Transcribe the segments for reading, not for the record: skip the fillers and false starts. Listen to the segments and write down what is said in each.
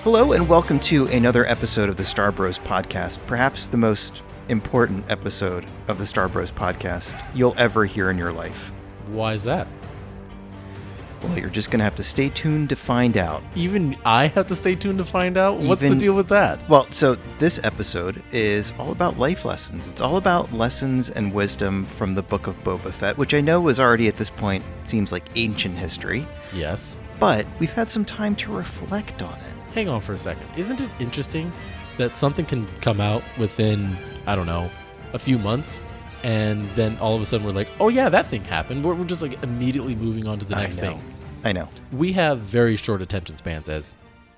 Hello and welcome to another episode of the Star Bros podcast, perhaps the most important episode of the Star Bros podcast you'll ever hear in your life. Why is that? Well, you're just going to have to stay tuned to find out. Even I have to stay tuned to find out? What's the deal with that? Well, so this episode is all about life lessons. It's all about lessons and wisdom from the Book of Boba Fett, which I know was already at this point, seems like ancient history. Yes. But we've had some time to reflect on it. Hang on for a second. Isn't it interesting that something can come out within, I don't know, a few months, and then all of a sudden we're like, oh yeah, that thing happened. We're just like immediately moving on to the next thing. I know. We have very short attention spans as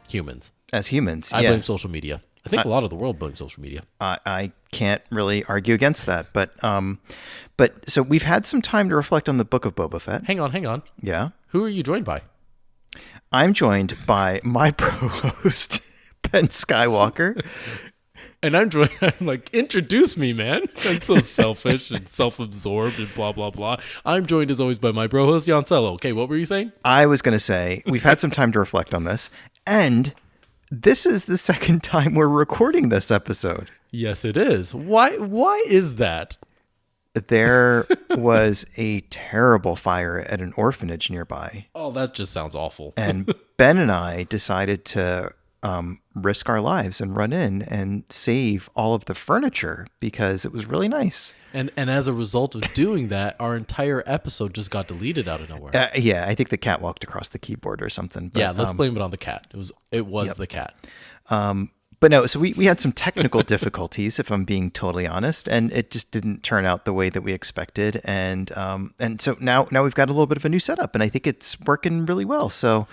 humans. As humans, I blame social media. I think a lot of the world blames social media. I can't really argue against that, but so we've had some time to reflect on the Book of Boba Fett. Hang on. Yeah? Who are you joined by? I'm joined by my pro-host, Ben Skywalker. And I'm like, introduce me, man. I'm so selfish and self-absorbed and blah, blah, blah. I'm joined as always by my bro-host, Jan Cello. Okay, what were you saying? I was going to say, we've had some time to reflect on this, and this is the second time we're recording this episode. Yes, it is. Why is that? There was a terrible fire at an orphanage nearby. Oh, that just sounds awful. And Ben and I decided to risk our lives and run in and save all of the furniture because it was really nice. And as a result of doing that, our entire episode just got deleted out of nowhere. Yeah, I think the cat walked across the keyboard or something. But, yeah, let's blame it on the cat. It was the cat. But no, so we had some technical difficulties, if I'm being totally honest, and it just didn't turn out the way that we expected. And so now we've got a little bit of a new setup, and I think it's working really well. So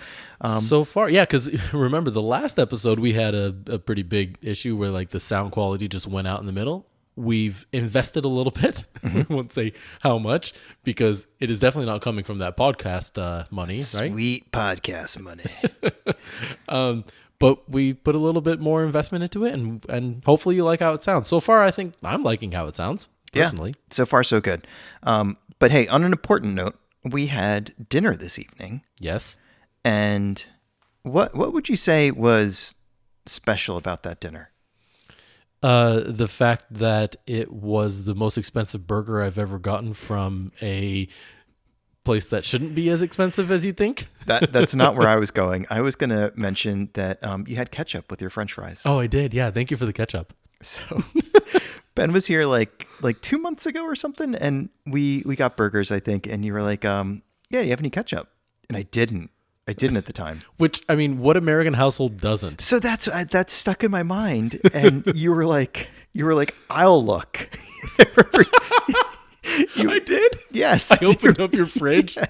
far, yeah, because remember the last episode we had a pretty big issue where like the sound quality just went out in the middle. We've invested a little bit. We won't say how much because it is definitely not coming from that podcast money, right? Sweet podcast money. But we put a little bit more investment into it, and hopefully you like how it sounds. So far, I think I'm liking how it sounds, personally. Yeah, so far so good. But hey, on an important note, we had dinner this evening. Yes. And what would you say was special about that dinner? The fact that it was the most expensive burger I've ever gotten from a place that shouldn't be as expensive as you think. That's not where I was going. I was going to mention that you had ketchup with your French fries. Oh, I did. Yeah. Thank you for the ketchup. So Ben was here like 2 months ago or something, and we got burgers, I think, and you were like, yeah, do you have any ketchup? And I didn't at the time. Which, I mean, what American household doesn't? So that's stuck in my mind, and you were like, I'll look. I did? Yes. I opened up your fridge and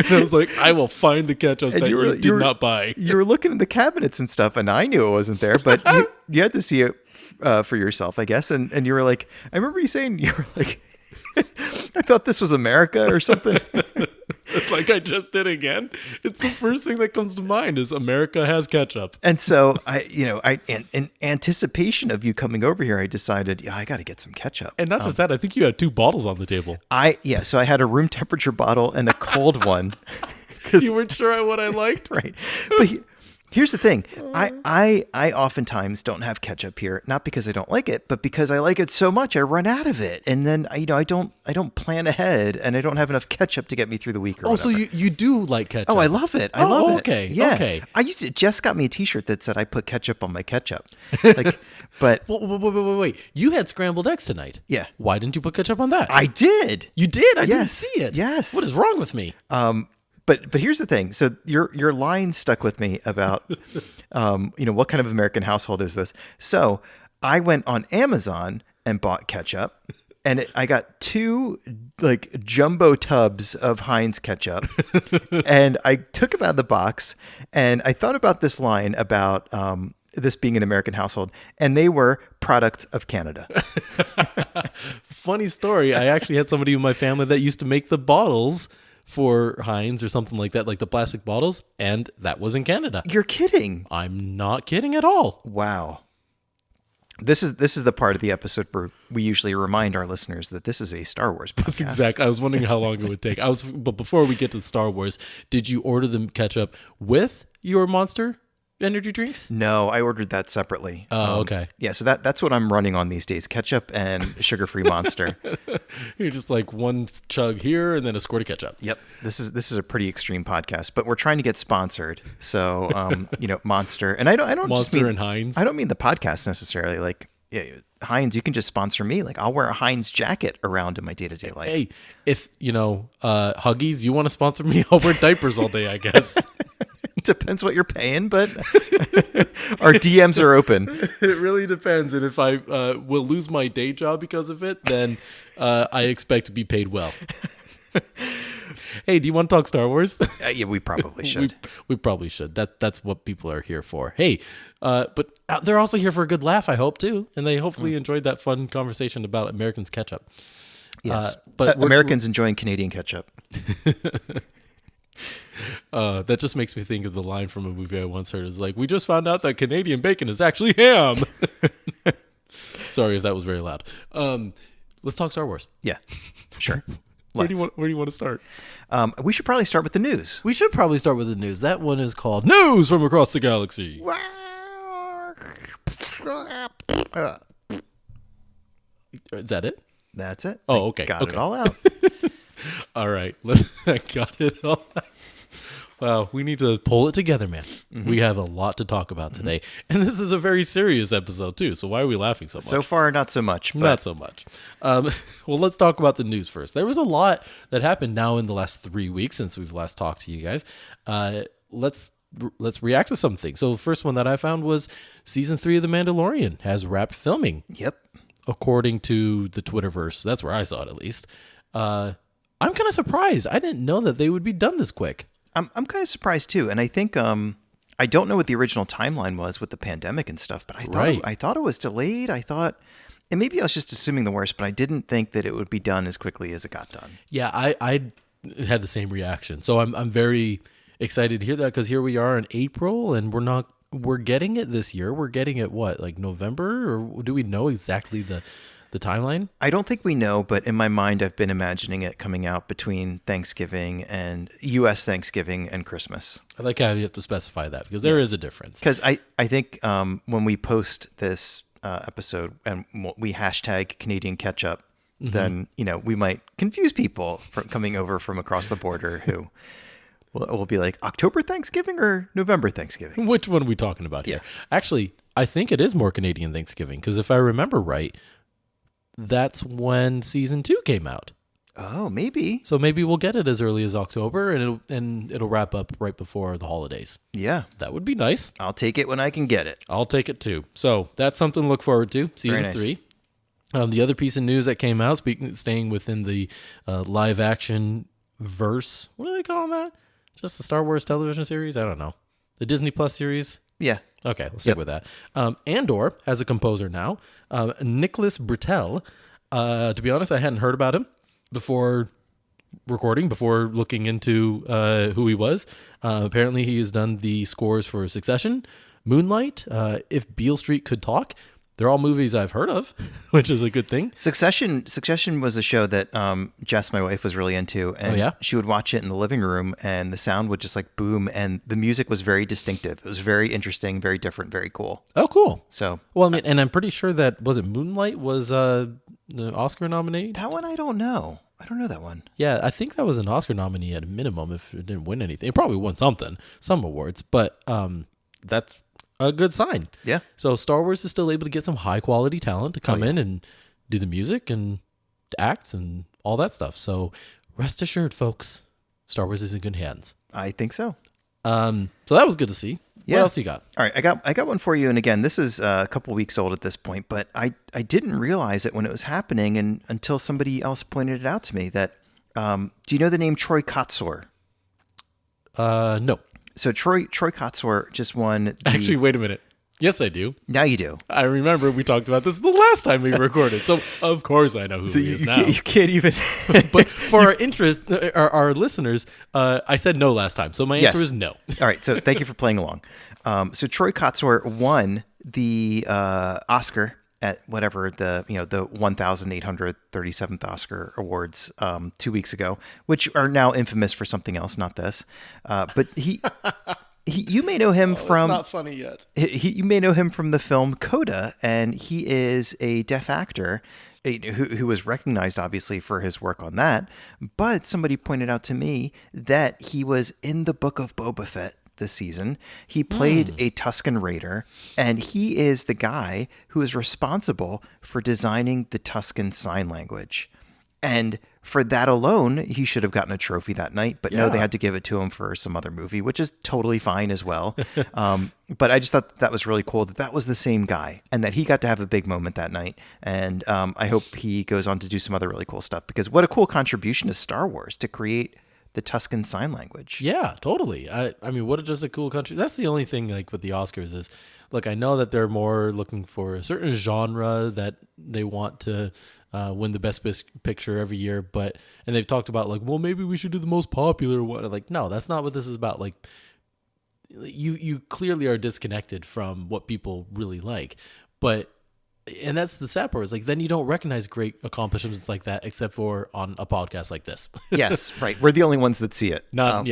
I was like, I will find the ketchup that you did not buy. You were looking in the cabinets and stuff, and I knew it wasn't there, but you had to see it for yourself, I guess. And you were like, I remember you saying, you were like, I thought this was America or something. Like I just did again. It's the first thing that comes to mind is America has ketchup. And so in anticipation of you coming over here, I decided, I got to get some ketchup. And not just that, I think you had 2 bottles on the table. So I had a room temperature bottle and a cold one. You weren't sure what I liked? Right. But here's the thing. I oftentimes don't have ketchup here, not because I don't like it, but because I like it so much I run out of it. And then I don't plan ahead, and I don't have enough ketchup to get me through the week or whatever. So you do like ketchup. Oh, I love it. I love it. Okay. Yeah. Okay. Jess got me a t-shirt that said I put ketchup on my ketchup. But wait. You had scrambled eggs tonight. Yeah. Why didn't you put ketchup on that? I did. You did? I didn't see it. Yes. What is wrong with me? But here's the thing. So your line stuck with me about, what kind of American household is this? So I went on Amazon and bought ketchup, and I got 2 like jumbo tubs of Heinz ketchup, and I took them out of the box, and I thought about this line about this being an American household, and they were products of Canada. Funny story. I actually had somebody in my family that used to make the bottles for Heinz or something like that, like the plastic bottles, and that was in Canada. You're kidding. I'm not kidding at all. Wow. This is the part of the episode where we usually remind our listeners that this is a Star Wars podcast. That's exactly. I was wondering how long it would take. But before we get to Star Wars, did you order the ketchup with your monster energy drinks? No, I ordered that separately. Oh, okay. Yeah, so that's what I'm running on these days: ketchup and sugar-free Monster. You're just like one chug here and then a squirt of ketchup. Yep, this is a pretty extreme podcast, but we're trying to get sponsored. So, Monster, and I don't just Monster mean and Heinz. I don't mean the podcast necessarily. Like, yeah, Heinz, you can just sponsor me. Like, I'll wear a Heinz jacket around in my day-to-day life. Hey, if Huggies, you want to sponsor me? I'll wear diapers all day, I guess. Depends what you're paying, but our DMs are open. It really depends, and if I will lose my day job because of it, then I expect to be paid well. Hey, do you want to talk Star Wars? Yeah, we probably should. We probably should. That's what people are here for. Hey, but they're also here for a good laugh, I hope, too. And they hopefully enjoyed that fun conversation about Americans ketchup. Yes, but Americans enjoying Canadian ketchup. That just makes me think of the line from a movie I once heard. It's like, we just found out that Canadian bacon is actually ham. Sorry if that was very loud. Let's talk Star Wars. Yeah, sure. Where do you want to start? We should probably start with the news. We should probably start with the news. That one is called News from Across the Galaxy. Is that it? That's it. Oh, okay. Got it all out. All right. I got it all out. Wow, we need to pull it together, man. Mm-hmm. We have a lot to talk about today. And this is a very serious episode, too. So why are we laughing so much? So far, not so much. But... Not so much. Well, let's talk about the news first. There was a lot that happened now in the last 3 weeks since we've last talked to you guys. Let's react to something. So the first one that I found was Season 3 of The Mandalorian has wrapped filming. Yep. According to the Twitterverse. That's where I saw it, at least. I'm kind of surprised. I didn't know that they would be done this quick. I'm kind of surprised too, and I think I don't know what the original timeline was with the pandemic and stuff, but I thought it was delayed. I thought, and maybe I was just assuming the worst, but I didn't think that it would be done as quickly as it got done. Yeah, I had the same reaction, so I'm very excited to hear that because here we are in April, and we're getting it this year. We're getting it what, like November, or do we know exactly the timeline? I don't think we know, but in my mind, I've been imagining it coming out between Thanksgiving and U.S. Thanksgiving and Christmas. I like how you have to specify that because there is a difference. Because I think when we post this episode and we hashtag Canadian ketchup, then we might confuse people from coming over from across the border who will be like October Thanksgiving or November Thanksgiving. Which one are we talking about here? Actually, I think it is more Canadian Thanksgiving because if I remember right, that's when season 2 came out. Oh, maybe. So maybe we'll get it as early as October, and it'll wrap up right before the holidays. Yeah, that would be nice. I'll take it when I can get it. I'll take it too. So that's something to look forward to. Season 3. The other piece of news that came out, staying within the live action verse. What do they call that? Just the Star Wars television series? I don't know. The Disney Plus series. Yeah. Okay, let's stick with that. Andor has a composer now, Nicholas Britell. To be honest, I hadn't heard about him before looking into who he was. Apparently, he has done the scores for Succession, Moonlight, If Beale Street Could Talk. They're all movies I've heard of, which is a good thing. Succession was a show that Jess, my wife, was really into, and she would watch it in the living room, and the sound would just like boom, and the music was very distinctive. It was very interesting, very different, very cool. Oh, cool. So, well, I mean, and I'm pretty sure that Moonlight was the Oscar nominee. That one I don't know. I don't know that one. Yeah, I think that was an Oscar nominee at a minimum. If it didn't win anything, it probably won some awards, but that's a good sign. Yeah. So Star Wars is still able to get some high quality talent to come in and do the music and acts and all that stuff. So rest assured, folks, Star Wars is in good hands. I think so. So that was good to see. Yeah. What else you got? All right, I got one for you. And again, this is a couple weeks old at this point, but I didn't realize it when it was happening until somebody else pointed it out to me. That do you know the name Troy Kotsur? No. So Troy Kotsur just won. Actually, wait a minute. Yes, I do. Now you do. I remember we talked about this the last time we recorded. So of course I know who he is now. You can't even. But for our interest, our listeners, I said no last time. So my answer is no. All right. So thank you for playing along. So Troy Kotsur won the Oscar at whatever the 1,837th Oscar Awards 2 weeks ago, which are now infamous for something else, not this. But You may know him It's from not funny yet. you may know him from the film Coda, and he is a deaf actor who was recognized obviously for his work on that. But somebody pointed out to me that he was in the Book of Boba Fett this season. He played a Tusken Raider, and he is the guy who is responsible for designing the Tusken Sign Language. And for that alone, he should have gotten a trophy that night. But no, they had to give it to him for some other movie, which is totally fine as well. But I just thought that was really cool that was the same guy and that he got to have a big moment that night. And I hope he goes on to do some other really cool stuff, because what a cool contribution to Star Wars to create the Tusken Sign Language. Yeah, totally. I mean, what just a cool country. That's the only thing like with the Oscars is, look, I know that they're more looking for a certain genre that they want to win the best picture every year, and they've talked about like, well, maybe we should do the most popular one. Like, no, that's not what this is about. Like, you clearly are disconnected from what people really like, and that's the sad part, is like then you don't recognize great accomplishments like that except for on a podcast like this. Yes, right. We're the only ones that see it. No,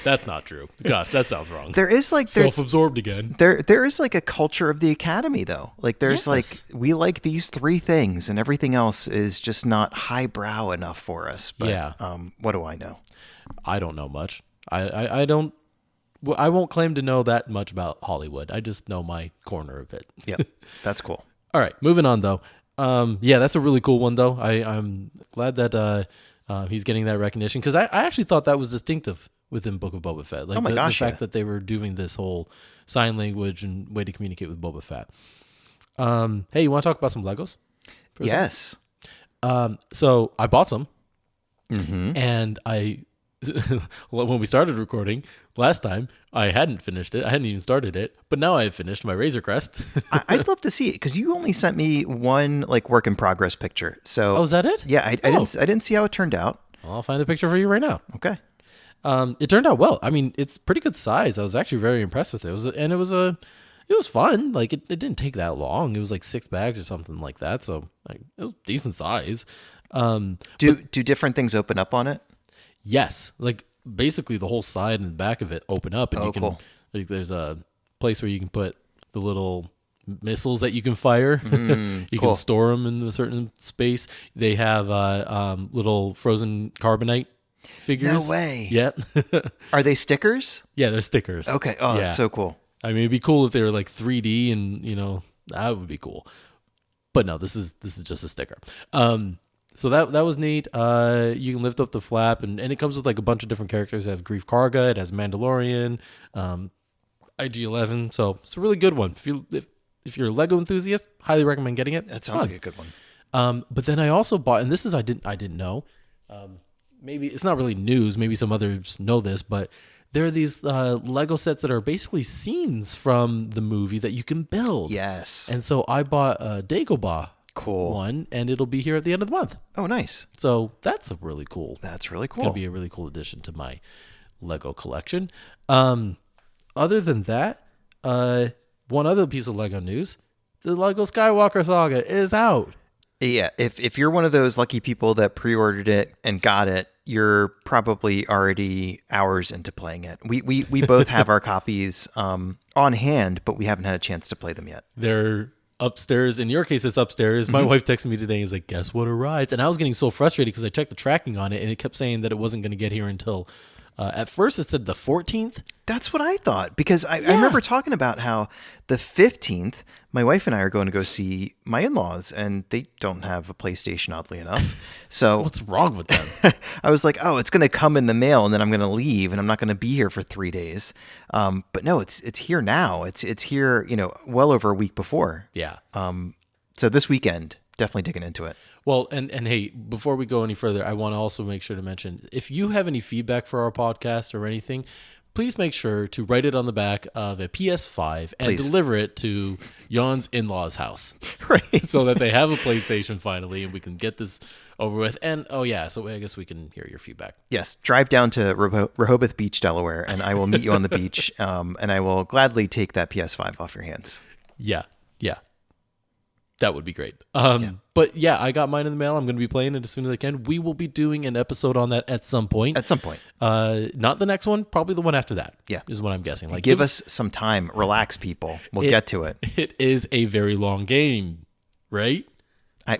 that's not true. Gosh, that sounds wrong. There is like self-absorbed again. There is like a culture of the Academy though. Like there's like we like these three things and everything else is just not highbrow enough for us. But what do I know? I don't know much. I don't. Well, I won't claim to know that much about Hollywood. I just know my corner of it. Yep, that's cool. All right, moving on though. That's a really cool one though. I'm glad that he's getting that recognition, because I actually thought that was distinctive within Book of Boba Fett. Like oh my gosh, the fact that they were doing this whole sign language and way to communicate with Boba Fett. Hey, you want to talk about some Legos? Yes. So I bought some, and when we started recording last time, I hadn't finished it. I hadn't even started it, but now I have finished my Razor Crest. I'd love to see it, because you only sent me one like work in progress picture. So is that it? Yeah, I didn't see how it turned out. I'll find the picture for you right now. Okay. It turned out well. I mean, it's pretty good size. I was actually very impressed with it. It was fun. Like it didn't take that long. It was like 6 bags or something like that. So like, it was decent size. Do different things open up on it? Yes, like basically the whole side and back of it open up, and cool. Like, there's a place where you can put the little missiles that you can fire. You cool. can store them in a certain space. They have little frozen carbonite figures. No way. Yeah. Are they stickers? Yeah, they're stickers. Okay. Oh, yeah. That's so cool. I mean, it'd be cool if they were like 3D, and that would be cool. But no, this is just a sticker. So that was neat. You can lift up the flap, and it comes with like a bunch of different characters. It has Grief Karga, it has Mandalorian, IG-11. So it's a really good one. If you're a Lego enthusiast, highly recommend getting it. That sounds like a good one. But then I also bought, and this is I didn't know. Maybe it's not really news. Maybe some others know this, but there are these Lego sets that are basically scenes from the movie that you can build. Yes. And so I bought a Dagobah. Cool one, and it'll be here at the end of the month. Oh, nice. So that's really cool. That's really cool. Gonna be a really cool addition to my Lego collection. Other than that, one other piece of Lego news: the Lego Skywalker Saga is out. Yeah, if you're one of those lucky people that pre-ordered it and got it, you're probably already hours into playing it. We both have our copies on hand, but we haven't had a chance to play them yet. They're upstairs. In your case, it's upstairs. My wife texted me today and was like, guess what arrived? And I was getting so frustrated because I checked the tracking on it and it kept saying that it wasn't going to get here until at first it said the 14th. That's what I thought, because I remember talking about how the 15th, my wife and I are going to go see my in-laws, and they don't have a PlayStation, oddly enough. So what's wrong with them? I was like, oh, it's going to come in the mail, and then I'm going to leave, and I'm not going to be here for 3 days. But no, it's here now. It's here, well over a week before. Yeah. So this weekend, definitely digging into it. Well, and hey, before we go any further, I want to also make sure to mention, if you have any feedback for our podcast or anything, please make sure to write it on the back of a PS5 and deliver it to Jan's in-laws' house. Right. So that they have a PlayStation finally, and we can get this over with. And, so I guess we can hear your feedback. Yes. Drive down to Rehoboth Beach, Delaware, and I will meet you on the beach, and I will gladly take that PS5 off your hands. Yeah. That would be great. But yeah, I got mine in the mail. I'm going to be playing it as soon as I can. We will be doing an episode on that at some point. At some point. Not the next one, probably the one after that. Yeah. Is what I'm guessing. Like, give us some time. Relax, people. We'll get to it. It is a very long game, right?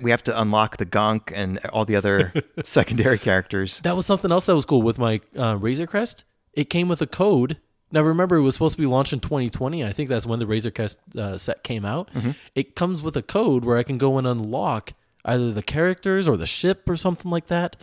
We have to unlock the Gonk and all the other secondary characters. That was something else that was cool with my Razor Crest. It came with a code. Now, remember, it was supposed to be launched in 2020. I think that's when the Razor Crest set came out. Mm-hmm. It comes with a code where I can go and unlock either the characters or the ship or something like that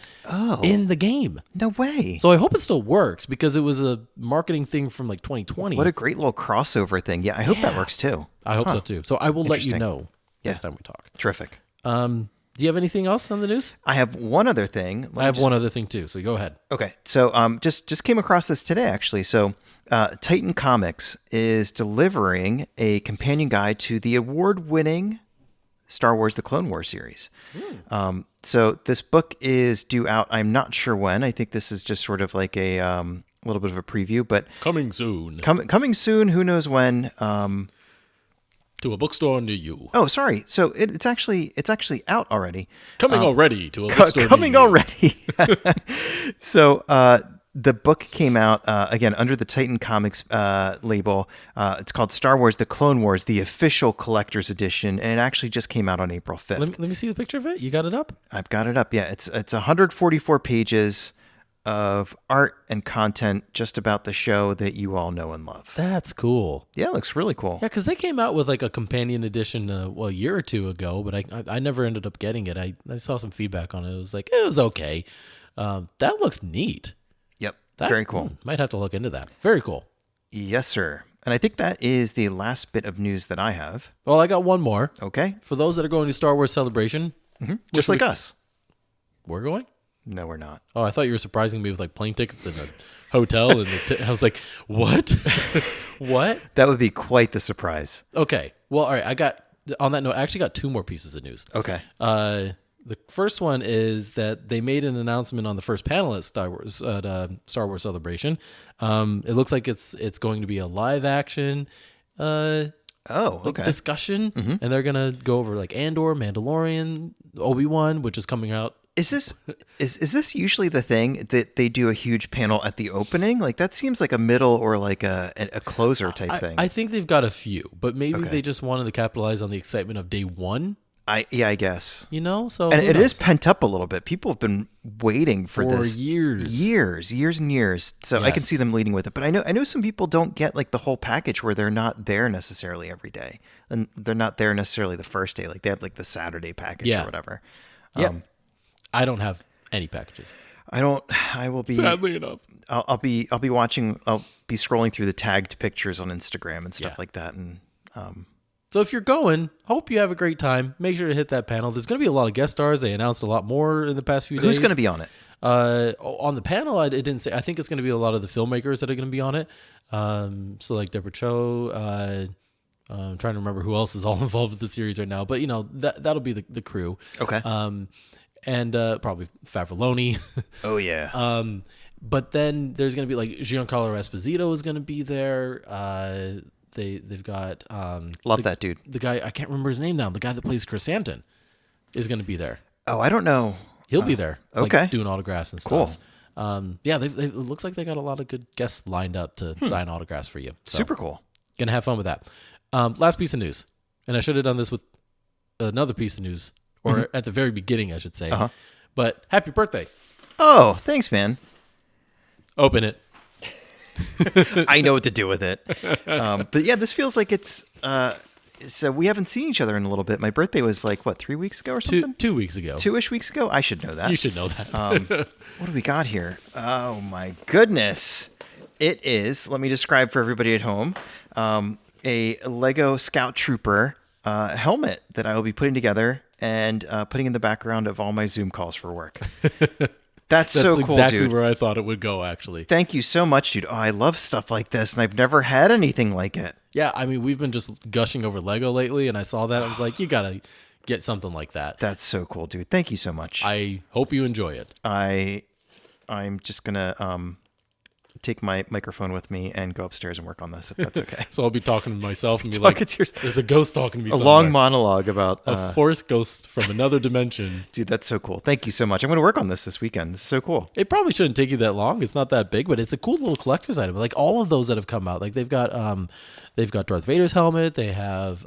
in the game. No way. So I hope it still works because it was a marketing thing from like 2020. What a great little crossover thing. Yeah, I hope that works too. I hope so too. So I will let you know next time we talk. Terrific. Do you have anything else on the news? I have one other thing. I have one other thing too, so go ahead. Okay. So just came across this today, actually. So Titan Comics is delivering a companion guide to the award-winning Star Wars The Clone Wars series. So this book is due out, I'm not sure when. I think this is just sort of like a little bit of a preview, but coming soon. Coming soon, who knows when. To a bookstore near you. Oh, sorry. So it's actually out already. Coming already to a bookstore coming near you. already. So the book came out again under the Titan Comics label. It's called Star Wars: The Clone Wars, the official collector's edition, and it actually just came out on April 5th. Let me see the picture of it. You got it up? I've got it up. Yeah, it's 144 pages of art and content just about the show that you all know and love. That's cool. Yeah, it looks really cool. Yeah, because they came out with like a companion edition a year or two ago, but I never ended up getting it. I saw some feedback on it. It was like, it was okay. That looks neat. Yep, very cool. Might have to look into that. Very cool. Yes, sir. And I think that is the last bit of news that I have. Well, I got one more. Okay. For those that are going to Star Wars Celebration. Mm-hmm. Just like us. We're going? No, we're not. Oh, I thought you were surprising me with like plane tickets and a hotel. And I was like, what? What? That would be quite the surprise. Okay. Well, all right. On that note, I actually got two more pieces of news. Okay. The first one is that they made an announcement on the first panel at Star Wars Celebration. It looks like it's going to be a live action discussion, and they're gonna go over like Andor, Mandalorian, Obi-Wan, which is coming out. Is this usually the thing that they do a huge panel at the opening? Like that seems like a middle or like a closer type thing. I think they've got a few, but maybe they just wanted to capitalize on the excitement of day one. I guess. So and it is pent up a little bit. People have been waiting for this years and years. So I can see them leading with it. But I know some people don't get like the whole package where they're not there necessarily every day, and they're not there necessarily the first day. Like they have like the Saturday package or whatever. Yeah. I don't have any packages. I will be, sadly enough. I'll be watching. I'll be scrolling through the tagged pictures on Instagram and stuff like that. And so if you're going, hope you have a great time. Make sure to hit that panel. There's going to be a lot of guest stars. They announced a lot more in the past few days. Who's going to be on it? On the panel, it didn't say. I think it's going to be a lot of the filmmakers that are going to be on it. So like Deborah Cho. I'm trying to remember who else is all involved with the series right now. But that'll be the crew. Okay. And probably Favreau. Oh yeah. But then there's going to be like Giancarlo Esposito is going to be there. They've got love that dude. The guy, I can't remember his name now. The guy that plays Chrysanthemum is going to be there. Oh, I don't know. He'll be there. Okay. Like, doing autographs and stuff. Cool. Yeah, it looks like they got a lot of good guests lined up to sign autographs for you. So, super cool. Gonna have fun with that. Last piece of news, and I should have done this with another piece of news, or at the very beginning, I should say. But happy birthday! Oh, thanks, man. Open it. I know what to do with it. But yeah, this feels like it's. So we haven't seen each other in a little bit. My birthday was like, what, 3 weeks ago or something? 2 weeks ago. 2-ish weeks ago? I should know that. You should know that. What do we got here? Oh, my goodness. It is, let me describe for everybody at home, a Lego Scout Trooper helmet that I will be putting together and putting in the background of all my Zoom calls for work. That's so cool, exactly dude. Where I thought it would go, actually. Thank you so much, dude. Oh, I love stuff like this, and I've never had anything like it. Yeah, I mean, we've been just gushing over Lego lately, and I saw that. I was like, you got to get something like that. That's so cool, dude. Thank you so much. I hope you enjoy it. I'm just going to take my microphone with me and go upstairs and work on this, if that's okay. So I'll be talking to myself and be Talk like, it to yours- there's a ghost talking to me a somewhere. long monologue about A force ghost from another dimension. dude, that's so cool. Thank you so much. I'm going to work on this weekend. This is so cool. It probably shouldn't take you that long. It's not that big, but it's a cool little collector's item. Like all of those that have come out, like they've got Darth Vader's helmet. They have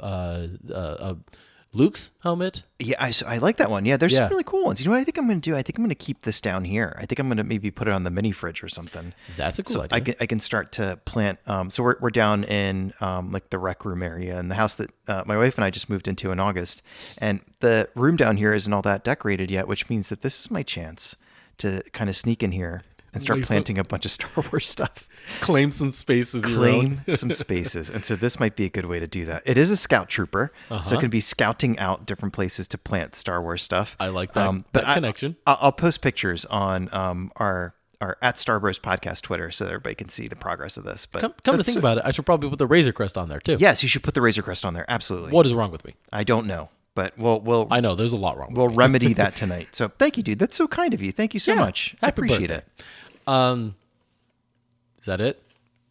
Luke's helmet. Yeah, I like that one. Yeah, there's Yeah. some really cool ones. You know what I think I'm going to do? I think I'm going to keep this down here. I think I'm going to maybe put it on the mini fridge or something. That's a cool So idea. I can start to plant. So we're down in like the rec room area and the house that my wife and I just moved into in August, and the room down here isn't all that decorated yet, which means that this is my chance to kind of sneak in here and start Like planting a bunch of Star Wars stuff. Claim some spaces. Claim some spaces. And so this might be a good way to do that. It is a scout trooper, so it can be scouting out different places to plant Star Wars stuff. I like that, that connection. I'll post pictures on our at Starbros podcast Twitter so that everybody can see the progress of this. But Come to think about it, I should probably put the Razor Crest on there too. yes, you should put the Razor Crest on there. Absolutely. What is wrong with me? I don't know, but we'll I know there's a lot wrong with we'll me. remedy that tonight. So thank you, dude. That's so kind of you. Thank you so much. I happy appreciate birthday. it. Is that it?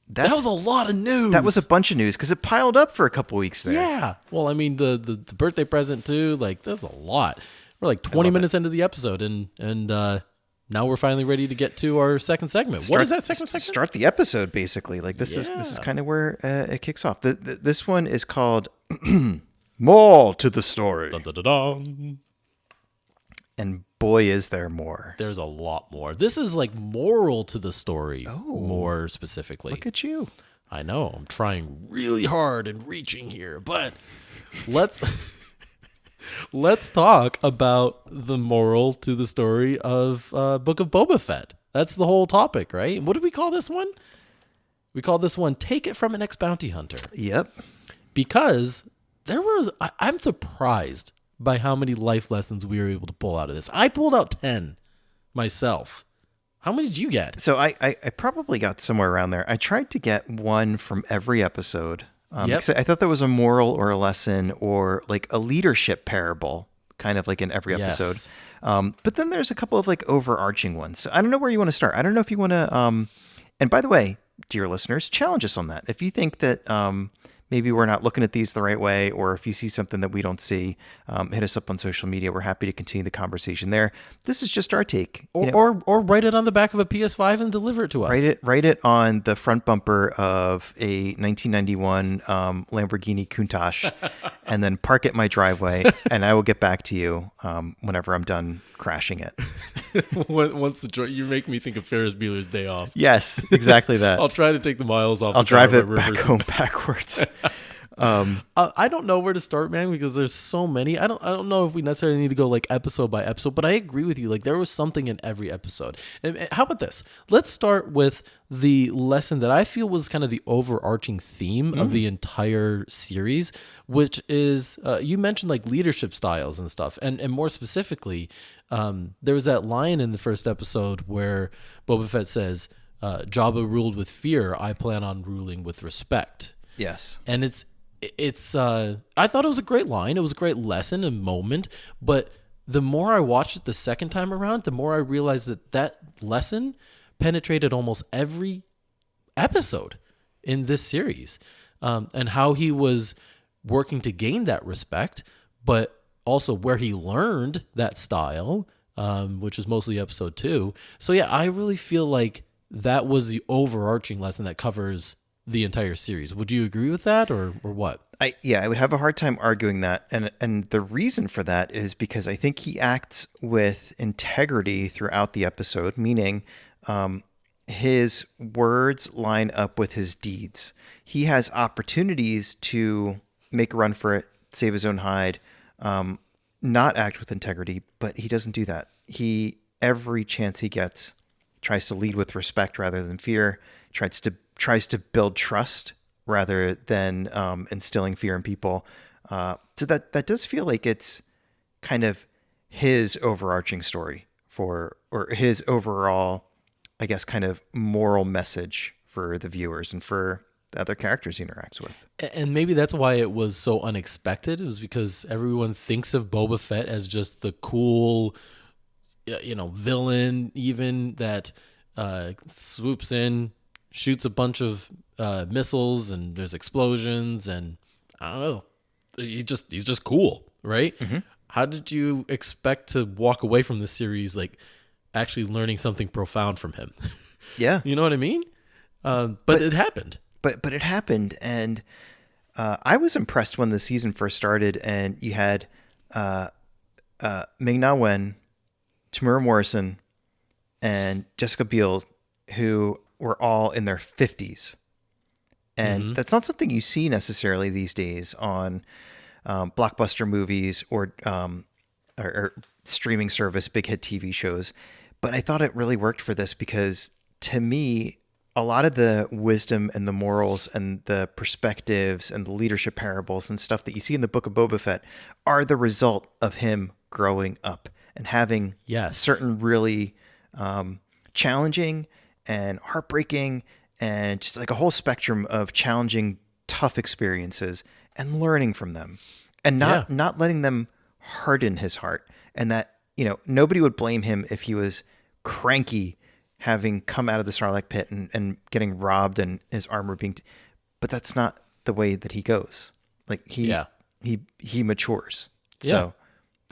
That's, That was a lot of news. that was a bunch of news because it piled up for a couple weeks there. Yeah. Well, I mean the birthday present too. Like that's a lot. We're like 20 minutes into the episode, and now we're finally ready to get to our second segment. What is that second segment? Start the episode basically. Like this is kind of where it kicks off. This one is called More to the Story, Dun, dun, dun, dun. and boy is there more. There's a lot more. This is like moral to the story. More specifically. Look at you. I know I'm trying really hard and reaching here, but let's talk about the moral to the story of Book of Boba Fett. That's the whole topic, right? What did we call this one? We call this one "Take It from an Ex-Bounty Hunter," Yep. because I'm surprised by how many life lessons we were able to pull out of this. I pulled out 10 myself. How many did you get? So I probably got somewhere around there. I tried to get one from every episode. Because I thought there was a moral or a lesson or like a leadership parable, kind of like in every episode. Yes. But then there's a couple of like overarching ones. So I don't know where you want to start. I don't know if you want to. And by the way, dear listeners, challenge us on that. If you think that maybe we're not looking at these the right way, or if you see something that we don't see, hit us up on social media. We're happy to continue the conversation there. This is just our take. Or write it on the back of a PS5 and deliver it to us. Write it on the front bumper of a 1991 Lamborghini Countach, and then park it in my driveway, and I will get back to you whenever I'm done crashing it. Once you make me think of Ferris Bueller's Day Off. Yes, exactly that. I'll try to take the miles off. I'll the car drive by it back reversing. home backwards. I don't know where to start, man, because there's so many. I don't know if we necessarily need to go like episode by episode, but I agree with you. Like there was something in every episode. And how about this? Let's start with the lesson that I feel was kind of the overarching theme of the entire series, which is you mentioned like leadership styles and stuff, and more specifically, there was that line in the first episode where Boba Fett says, "Jabba ruled with fear. I plan on ruling with respect." Yes. And it's I thought it was a great line. It was a great lesson and moment, but the more I watched it the second time around, the more I realized that lesson penetrated almost every episode in this series, and how he was working to gain that respect, but also where he learned that style, which was mostly episode 2. So yeah, I really feel like that was the overarching lesson that covers the entire series. Would you agree with that, or what? I would have a hard time arguing that, and the reason for that is because I think he acts with integrity throughout the episode, meaning his words line up with his deeds. He has opportunities to make a run for it, save his own hide, not act with integrity, but he doesn't do that. He, every chance he gets, tries to lead with respect rather than fear, tries to build trust rather than instilling fear in people. So that does feel like it's kind of his overarching story or his overall, I guess, kind of moral message for the viewers and for the other characters he interacts with. And maybe that's why it was so unexpected. It was because everyone thinks of Boba Fett as just the cool, villain, even that swoops in, shoots a bunch of missiles and there's explosions and I don't know. He's just cool, right? How did you expect to walk away from this series like actually learning something profound from him? Yeah. You know what I mean? But it happened. But it happened, and I was impressed when the season first started, and you had Ming-Na Wen, Tamura Morrison, and Jessica Biel, who were all in their 50s. And that's not something you see necessarily these days on blockbuster movies or streaming service, big hit TV shows. But I thought it really worked for this because, to me, a lot of the wisdom and the morals and the perspectives and the leadership parables and stuff that you see in the Book of Boba Fett are the result of him growing up and having certain really challenging and heartbreaking and just like a whole spectrum of challenging, tough experiences and learning from them and not letting them harden his heart. And that, nobody would blame him if he was cranky having come out of the Sarlacc pit and getting robbed and his armor being, but that's not the way that he goes. Like he matures. So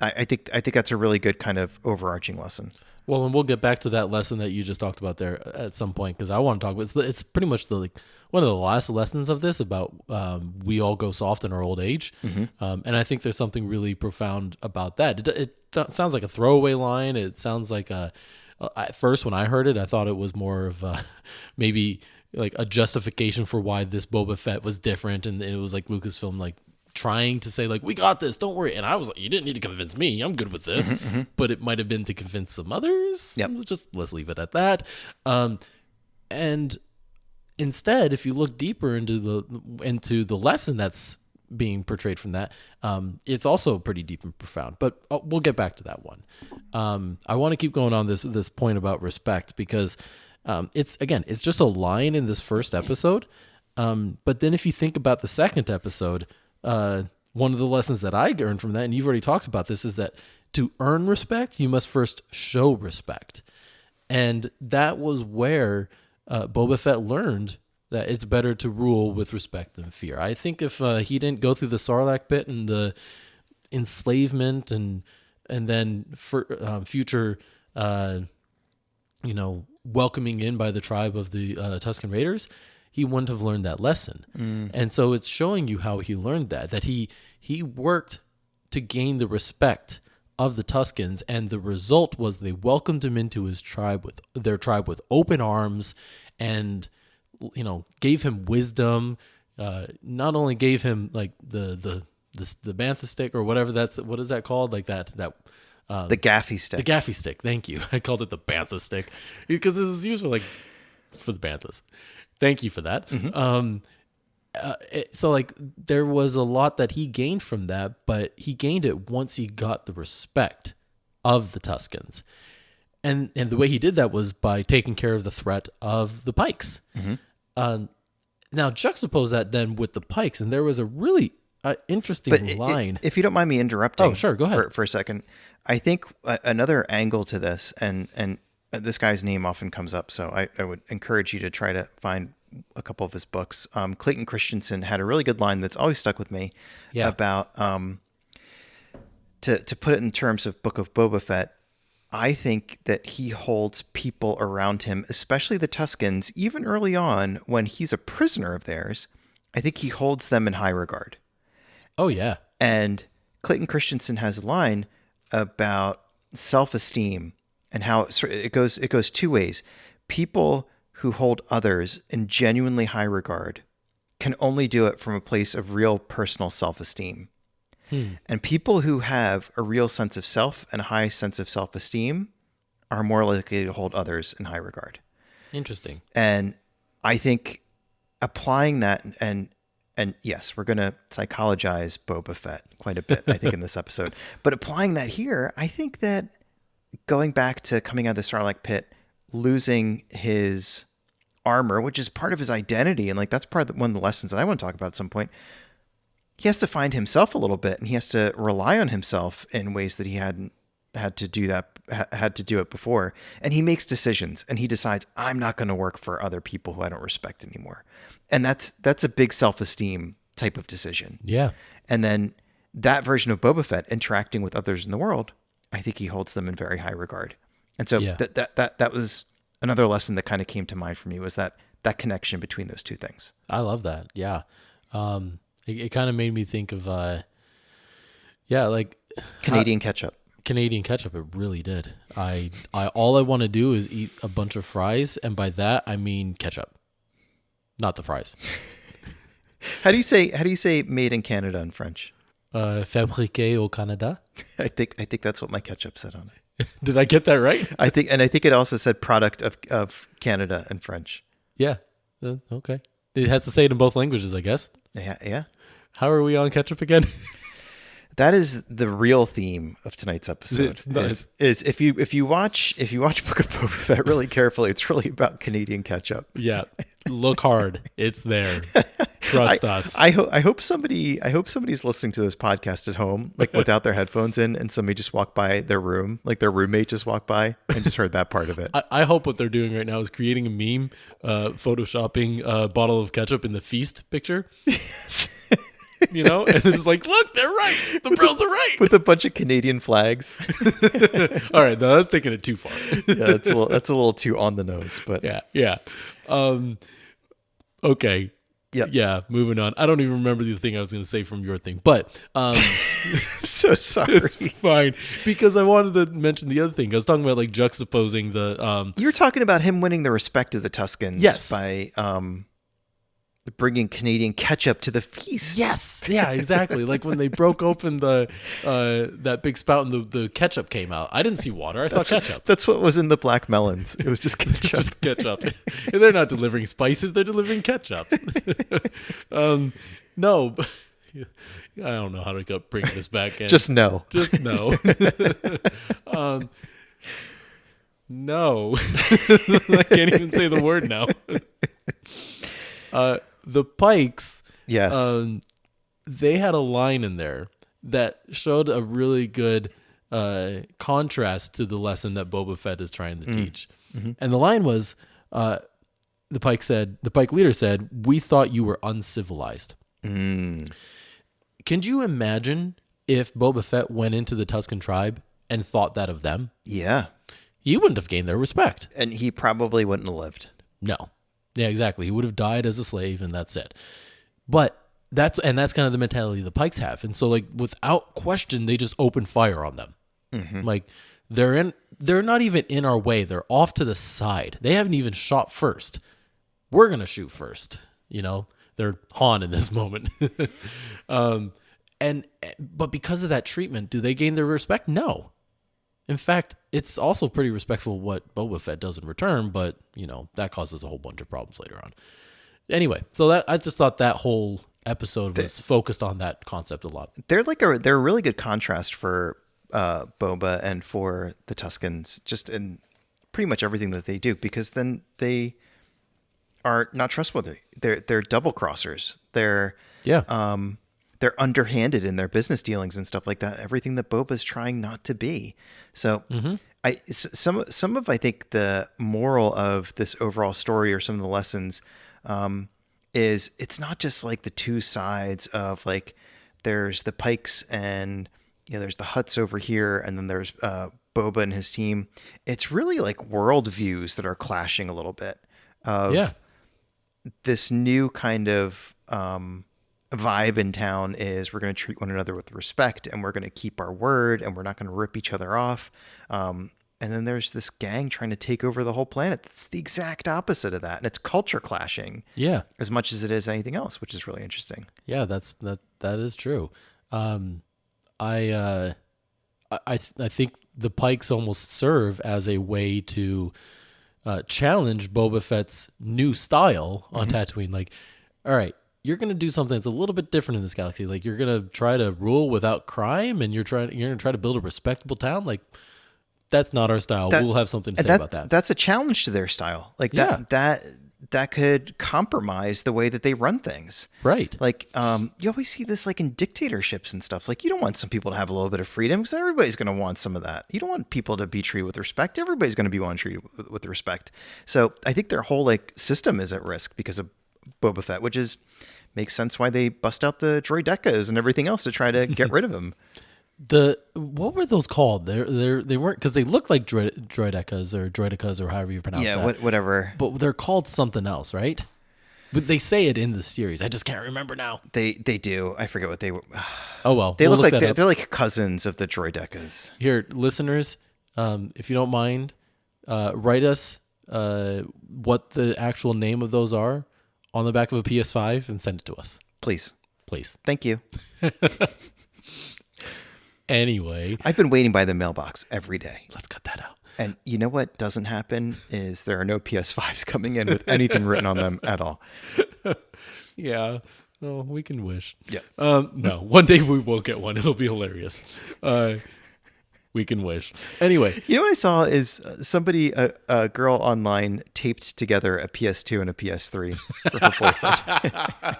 I think that's a really good kind of overarching lesson. Well, and we'll get back to that lesson that you just talked about there at some point, because I want to talk about it's pretty much one of the last lessons of this about we all go soft in our old age, and I think there's something really profound about that. It sounds like a throwaway line. It sounds like at first when I heard it, I thought it was more of maybe like a justification for why this Boba Fett was different, and it was like Lucasfilm like trying to say like, we got this, don't worry. And I was like, you didn't need to convince me, I'm good with this. But it might have been to convince some others. Let's leave it at that. And instead, if you look deeper into the lesson that's being portrayed from that, it's also pretty deep and profound, but we'll get back to that one. I want to keep going on this point about respect, because it's just a line in this first episode. But then if you think about the second episode, one of the lessons that I learned from that, and you've already talked about this, is that to earn respect, you must first show respect. And that was where Boba Fett learned that it's better to rule with respect than fear. I think if he didn't go through the Sarlacc pit and the enslavement and then for future welcoming in by the tribe of the Tusken Raiders, he wouldn't have learned that lesson. And so it's showing you how he learned that he worked to gain the respect of the Tuskens, and the result was they welcomed him into his tribe with open arms, and gave him wisdom. Not only gave him like the bantha stick or whatever what is that called, like that the gaffy stick. The gaffy stick. Thank you. I called it the bantha stick because it was used for the banthas. Thank you for that. So like there was a lot that he gained from that, but he gained it once he got the respect of the Tuskens. And the way he did that was by taking care of the threat of the Pikes. Now juxtapose that then with the Pikes, and there was a really interesting line. If you don't mind me interrupting, oh sure, go ahead for a second. I think another angle to this, and this guy's name often comes up, so I would encourage you to try to find a couple of his books. Clayton Christensen had a really good line that's always stuck with me about to put it in terms of Book of Boba Fett. I think that he holds people around him, especially the Tuskens, even early on when he's a prisoner of theirs. I think he holds them in high regard. Oh, yeah. And Clayton Christensen has a line about self-esteem and how it goes two ways. People who hold others in genuinely high regard can only do it from a place of real personal self-esteem. And people who have a real sense of self and a high sense of self-esteem are more likely to hold others in high regard. Interesting. And I think applying that, and yes, we're going to psychologize Boba Fett quite a bit, I think, in this episode. But applying that here, I think that going back to coming out of the Sarlacc pit, losing his armor, which is part of his identity, and like that's part of one of the lessons that I want to talk about at some point. He has to find himself a little bit, and he has to rely on himself in ways that he hadn't had to do that, had to do it before. And he makes decisions, and he decides, I'm not going to work for other people who I don't respect anymore. And that's a big self-esteem type of decision. Yeah. And then that version of Boba Fett interacting with others in the world, I think he holds them in very high regard. And so that was another lesson that kind of came to mind for me, was that connection between those two things. I love that. Yeah. It kind of made me think of, like Canadian ketchup. Canadian ketchup. It really did. All I want to do is eat a bunch of fries. And by that, I mean ketchup, not the fries. How do you say made in Canada in French? Fabriqué au Canada. I think that's what my ketchup said on it. Did I get that right? I think it also said product of Canada in French. Yeah. Okay. It has to say it in both languages, I guess. Yeah. How are we on ketchup again? That is the real theme of tonight's episode. Is if you watch Book of Boba Fett really carefully, it's really about Canadian ketchup. Yeah. Look hard. It's there. Trust us. I hope somebody's listening to this podcast at home, like without their headphones in, and somebody just walked by their room, like their roommate just walked by and just heard that part of it. I hope what they're doing right now is creating a meme, photoshopping a bottle of ketchup in the feast picture. Yes. And it's just like, look, they're right. The bros are right. With a bunch of Canadian flags. All right, no, that's taking it too far. Yeah, that's a little too on the nose, but yeah. Okay. Yep. Yeah, moving on. I don't even remember the thing I was going to say from your thing, but I'm so sorry. It's fine, because I wanted to mention the other thing. I was talking about like juxtaposing the You were talking about him winning the respect of the Tuscans by bringing Canadian ketchup to the feast. Yes. Yeah, exactly. Like when they broke open the that big spout and the ketchup came out. I didn't see water. I saw ketchup. That's what was in the black melons. It was just ketchup. Just ketchup. And they're not delivering spices. They're delivering ketchup. No. I don't know how to bring this back in. Just no. Just no. No. I can't even say the word now. The Pikes, yes, they had a line in there that showed a really good contrast to the lesson that Boba Fett is trying to teach. Mm-hmm. And the line was, the Pike leader said, "We thought you were uncivilized." Mm. Can you imagine if Boba Fett went into the Tusken tribe and thought that of them? Yeah. He wouldn't have gained their respect. And he probably wouldn't have lived. No. Yeah, exactly. He would have died as a slave, and that's it. But that's kind of the mentality the Pikes have. And so, like, without question, they just open fire on them. Mm-hmm. Like, they're not even in our way. They're off to the side. They haven't even shot first. We're going to shoot first. They're Han in this moment. But because of that treatment, do they gain their respect? No. In fact, it's also pretty respectful what Boba Fett does in return, but, that causes a whole bunch of problems later on. Anyway, so I just thought that whole episode was focused on that concept a lot. They're a really good contrast for Boba and for the Tuskens, just in pretty much everything that they do, because then they are not trustworthy. They're double crossers. They're underhanded in their business dealings and stuff like that. Everything that Boba's trying not to be. So some of I think the moral of this overall story, or some of the lessons, is it's not just like the two sides of, like, there's the Pikes and there's the Hutts over here, and then there's Boba and his team. It's really like worldviews that are clashing a little bit. This new kind of vibe in town is we're going to treat one another with respect, and we're going to keep our word, and we're not going to rip each other off. And then there's this gang trying to take over the whole planet. That's the exact opposite of that. And it's culture clashing. Yeah. As much as it is anything else, which is really interesting. Yeah, that is true. I think the Pikes almost serve as a way to challenge Boba Fett's new style on Tatooine. Like, all right, you're going to do something that's a little bit different in this galaxy. Like, you're going to try to rule without crime, and you're going to try to build a respectable town. Like, that's not our style. We'll have something to say about that. That's a challenge to their style. Like, that that could compromise the way that they run things. Right. Like, you always see this like in dictatorships and stuff. Like, you don't want some people to have a little bit of freedom because everybody's going to want some of that. You don't want people to be treated with respect. Everybody's going to be treated with respect. So I think their whole like system is at risk because of Boba Fett, which makes sense why they bust out the droidecas and everything else to try to get rid of him. What were those called? They weren't, because they look like droidecas or however you pronounce that. Yeah, whatever. But they're called something else, right? But they say it in the series. I just can't remember now. They do. I forget what they were. Oh well, They we'll look look like they're like cousins of the droidecas. Here, listeners, if you don't mind, write us what the actual name of those are on the back of a PS5 and send it to us, Please. Thank you. Anyway, I've been waiting by the mailbox every day. Let's cut that out. And you know what doesn't happen is there are no PS5s coming in with anything written on them at all. Yeah. Oh, we can wish. Yeah. No, one day we will get one. It'll be hilarious. We can wish. Anyway. You know what I saw is somebody, a girl online, taped together a PS2 and a PS3 for her boyfriend.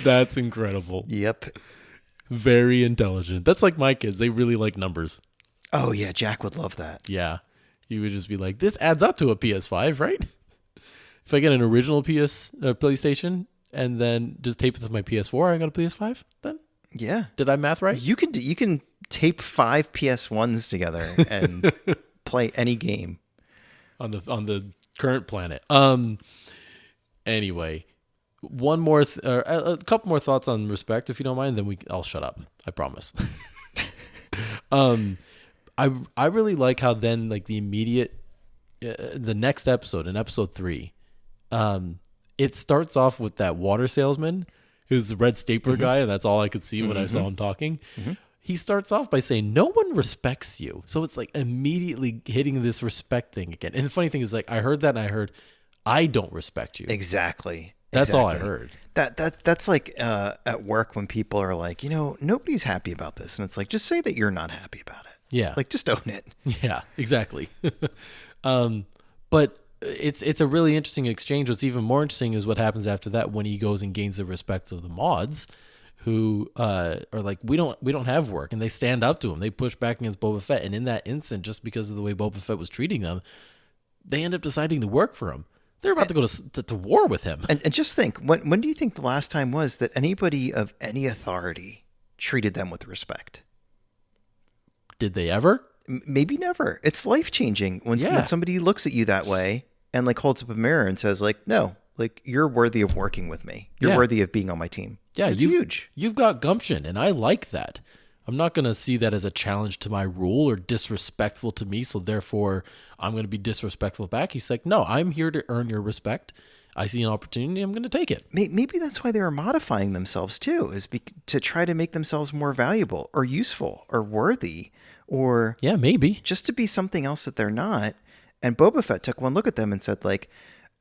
That's incredible. Yep. Very intelligent. That's like my kids. They really like numbers. Oh, yeah. Jack would love that. Yeah. He would just be like, this adds up to a PS5, right? If I get an original PlayStation and then just tape it to my PS4, I got a PS5 then? Yeah. Did I math right? You can tape 5 PS1s together and play any game on the current planet. Anyway, one more a couple more thoughts on respect, if you don't mind, then I'll shut up. I promise. I really like how then, like, the immediate the next episode, in episode 3, it starts off with that water salesman who's the red stapler guy, and that's all I could see when I saw him talking. He starts off by saying, "No one respects you." So it's like immediately hitting this respect thing again. And the funny thing is, like, I heard that and I heard, "I don't respect you." Exactly. That's all I heard. That's like at work when people are like, nobody's happy about this. And it's like, just say that you're not happy about it. Yeah. Like, just own it. Yeah, exactly. But it's a really interesting exchange. What's even more interesting is what happens after that when he goes and gains the respect of the mods, who are like, we don't have work, and they stand up to him. They push back against Boba Fett, and in that instant, just because of the way Boba Fett was treating them, they end up deciding to work for him. They're about to go to war with him. And just think, when do you think the last time was that anybody of any authority treated them with respect? Did they ever? Maybe never. It's life-changing when somebody looks at you that way and like holds up a mirror and says like, no, like, you're worthy of working with me. You're worthy of being on my team. Yeah, it's huge. You've got gumption, and I like that. I'm not going to see that as a challenge to my rule or disrespectful to me, so therefore I'm going to be disrespectful back. He's like, no, I'm here to earn your respect. I see an opportunity, I'm going to take it. Maybe that's why they were modifying themselves too, is to try to make themselves more valuable or useful or worthy, or yeah, maybe just to be something else that they're not. And Boba Fett took one look at them and said, like,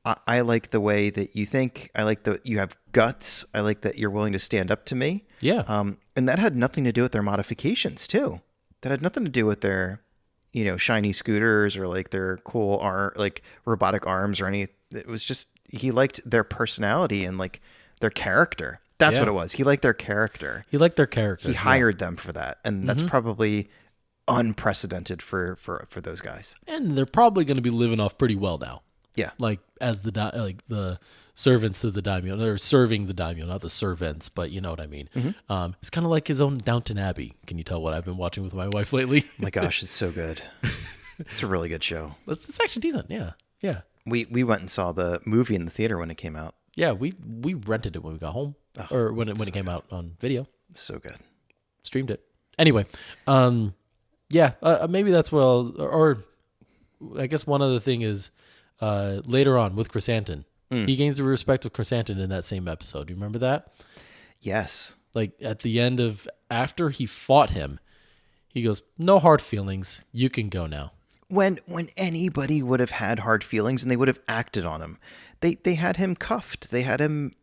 I like the way that you think. I like that you have guts. I like that you're willing to stand up to me. Yeah. And that had nothing to do with their modifications too. That had nothing to do with their, shiny scooters or like their cool like robotic arms or any. It was just, he liked their personality and like their character. That's what it was. He liked their character. He hired them for that. And that's probably unprecedented for those guys. And they're probably going to be living off pretty well now. Yeah. Like as the servants to the daimyo. They're serving the daimyo, not the servants, but you know what I mean. It's kind of like his own Downton Abbey. Can you tell what I've been watching with my wife lately? My gosh, it's so good. It's a really good show. It's actually decent. Yeah. Yeah. We went and saw the movie in the theater when it came out. Yeah, we rented it when we got home, or when it came out on video. So good. Streamed it. Anyway, maybe that's or I guess one other thing is later on with Chrysanthemum. He gains the respect of Chrysanthemum in that same episode. Do you remember that? Yes. Like at the end of, after he fought him, he goes, "No hard feelings. You can go now." When anybody would have had hard feelings and they would have acted on him, they had him cuffed. They had him.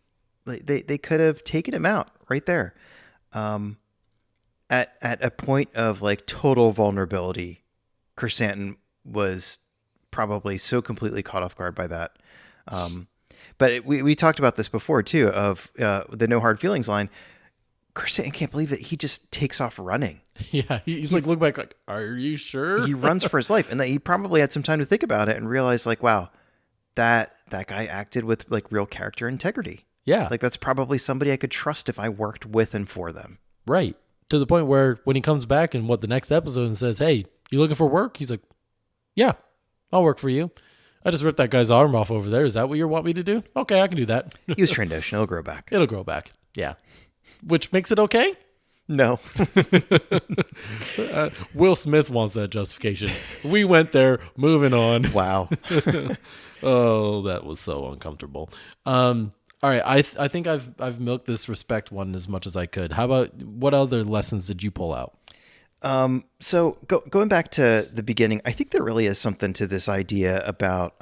They could have taken him out right there. At a point of like total vulnerability, Chrysanthemum was probably so completely caught off guard by that. But we talked about this before too, of the no hard feelings line. Chris, I can't believe it. He just takes off running. Yeah, he's like, look back, like, are you sure? He runs for his life, and that he probably had some time to think about it and realize, like, wow, that guy acted with like real character integrity. Yeah, Like that's probably somebody I could trust if I worked with and for them. right. To the point where when he comes back in the next episode and says, "Hey, you looking for work?" He's like, "Yeah, I'll work for you. I just ripped that guy's arm off over there. Is that what you want me to do? Okay, I can do that." He was trained ocean. It'll grow back. It'll grow back. Yeah, which makes it okay. No. Will Smith wants that justification. We went there. Moving on. Wow. Oh, that was so uncomfortable. All right, I think I've milked this respect one as much as I could. How about what other lessons did you pull out? So going back to the beginning, I think there really is something to this idea about.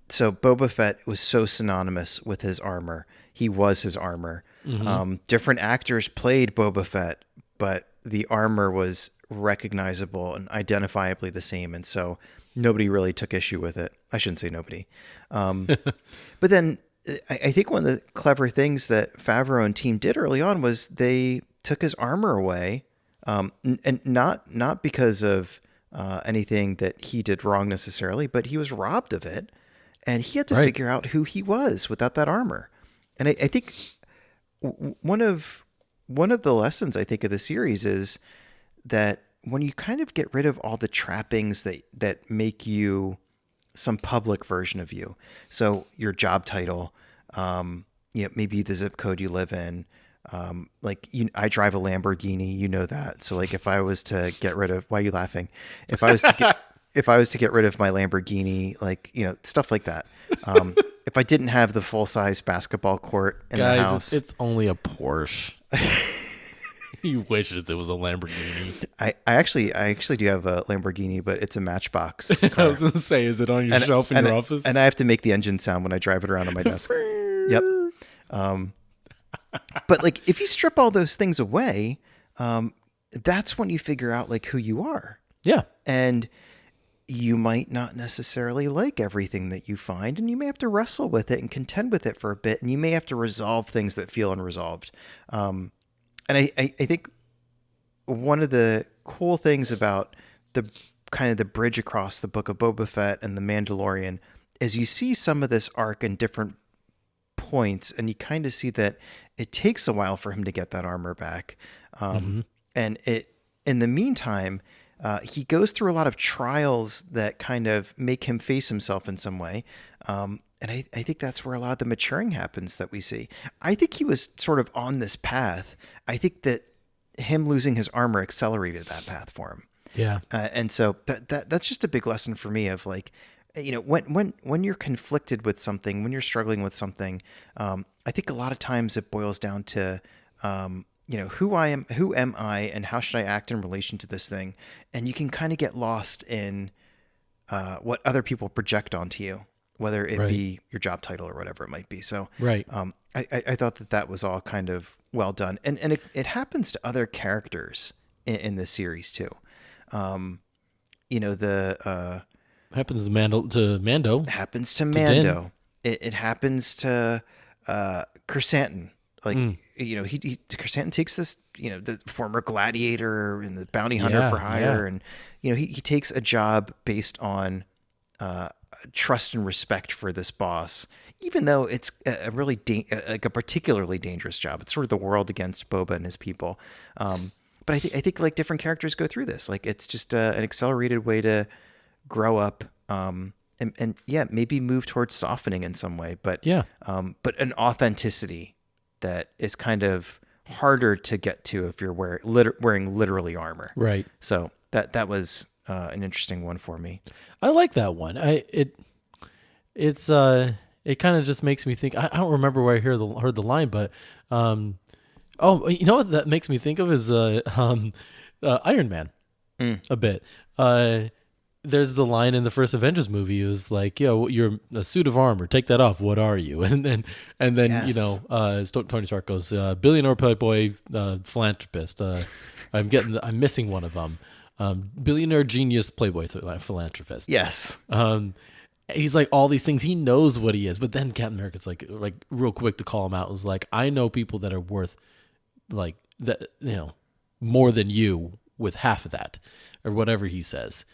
So Boba Fett was so synonymous with his armor. He was his armor. Different actors played Boba Fett, but the armor was recognizable and identifiably the same, and so nobody really took issue with it. I shouldn't say nobody. But then I think one of the clever things that Favreau and team did early on was they took his armor away, and not because of anything that he did wrong necessarily, but he was robbed of it, and he had to figure out who he was without that armor. And I think one of the lessons I think of the series is that when you kind of get rid of all the trappings that make you some public version of you. So your job title, maybe the zip code you live in. I drive a Lamborghini, you know that. So like if I was to get rid of, why are you laughing? If I was to get rid of my Lamborghini, like, stuff like that. If I didn't have the full size basketball court in the house, it's only a Porsche. He wishes it was a Lamborghini. I actually do have a Lamborghini, but it's a Matchbox car. I was going to say, is it on your shelf in your office? And I have to make the engine sound when I drive it around on my desk. Yep. But like, if you strip all those things away, that's when you figure out like who you are. Yeah. And you might not necessarily like everything that you find, and you may have to wrestle with it and contend with it for a bit, and you may have to resolve things that feel unresolved. And I think one of the cool things about the kind of the bridge across the Book of Boba Fett and the Mandalorian is you see some of this arc in different points, and you kind of see that it takes a while for him to get that armor back. And in the meantime, he goes through a lot of trials that kind of make him face himself in some way. And I think that's where a lot of the maturing happens that we see. I think he was sort of on this path. I think that him losing his armor accelerated that path for him. Yeah. And so that's just a big lesson for me of like, when you're conflicted with something, when you're struggling with something, I think a lot of times it boils down to, who am I and how should I act in relation to this thing? And you can kind of get lost in what other people project onto you, whether it be your job title or whatever it might be. So I thought that was all kind of well done. And it happens to other characters in this series too. Happens to Mando. Happens to Mando. It happens to Chrysanthemum. Like, Chrysanthemum takes this, the former gladiator and the bounty hunter for hire. And, he takes a job based on trust and respect for this boss, even though it's a really like a particularly dangerous job. It's sort of the world against Boba and his people. But I think like different characters go through this. Like it's just an accelerated way to grow up, and maybe move towards softening in some way. But but an authenticity that is kind of harder to get to if you're wearing literally armor. Right. So that was an interesting one for me. I like that one. It kind of just makes me think. I don't remember where I heard the line, but what that makes me think of is Iron Man a bit. There's the line in the first Avengers movie. It was like, you're a suit of armor. Take that off. What are you? And then yes. Tony Stark goes, billionaire playboy, philanthropist. I'm missing one of them. Billionaire, genius, playboy, philanthropist. Yes. He's like all these things. He knows what he is, but then Captain America's like real quick to call him out. Was like, I know people that are worth like that, more than you with half of that, or whatever he says.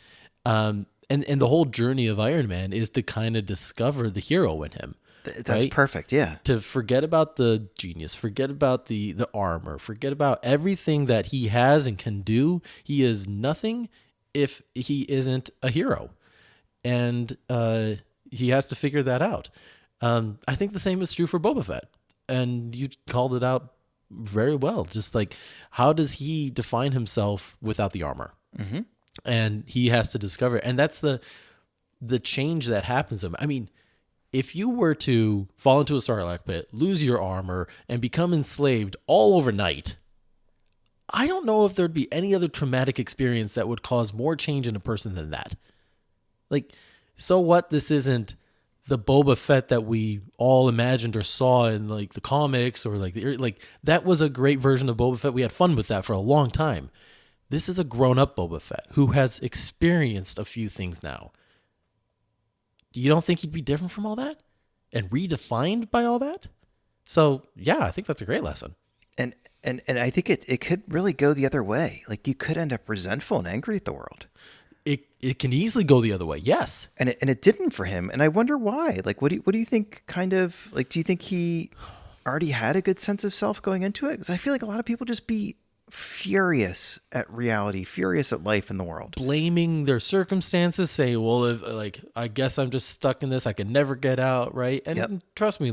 And the whole journey of Iron Man is to kind of discover the hero in him. That's right? perfect. Yeah. To forget about the genius, forget about the armor, forget about everything that he has and can do. He is nothing if he isn't a hero. And he has to figure that out. I think the same is true for Boba Fett. And you called it out very well. Just like, how does he define himself without the armor? Mm-hmm. And he has to discover it. And that's the change that happens to him. I mean, if you were to fall into a Sarlacc pit, lose your armor, and become enslaved all overnight, I don't know if there'd be any other traumatic experience that would cause more change in a person than that. Like, so what? This isn't the Boba Fett that we all imagined or saw in like the comics, or like that was a great version of Boba Fett. We had fun with that for a long time. This is a grown-up Boba Fett who has experienced a few things now. You don't think he'd be different from all that and redefined by all that? So yeah, I think that's a great lesson. And I think it could really go the other way. Like, you could end up resentful and angry at the world. It can easily go the other way. Yes. And it didn't for him. And I wonder why. Like, what do you think kind of, like, do you think he already had a good sense of self going into it? Because I feel like a lot of people just be furious at reality, furious at life in the world. Blaming their circumstances, say, well, if, I guess I'm just stuck in this. I can never get out, right? And trust me,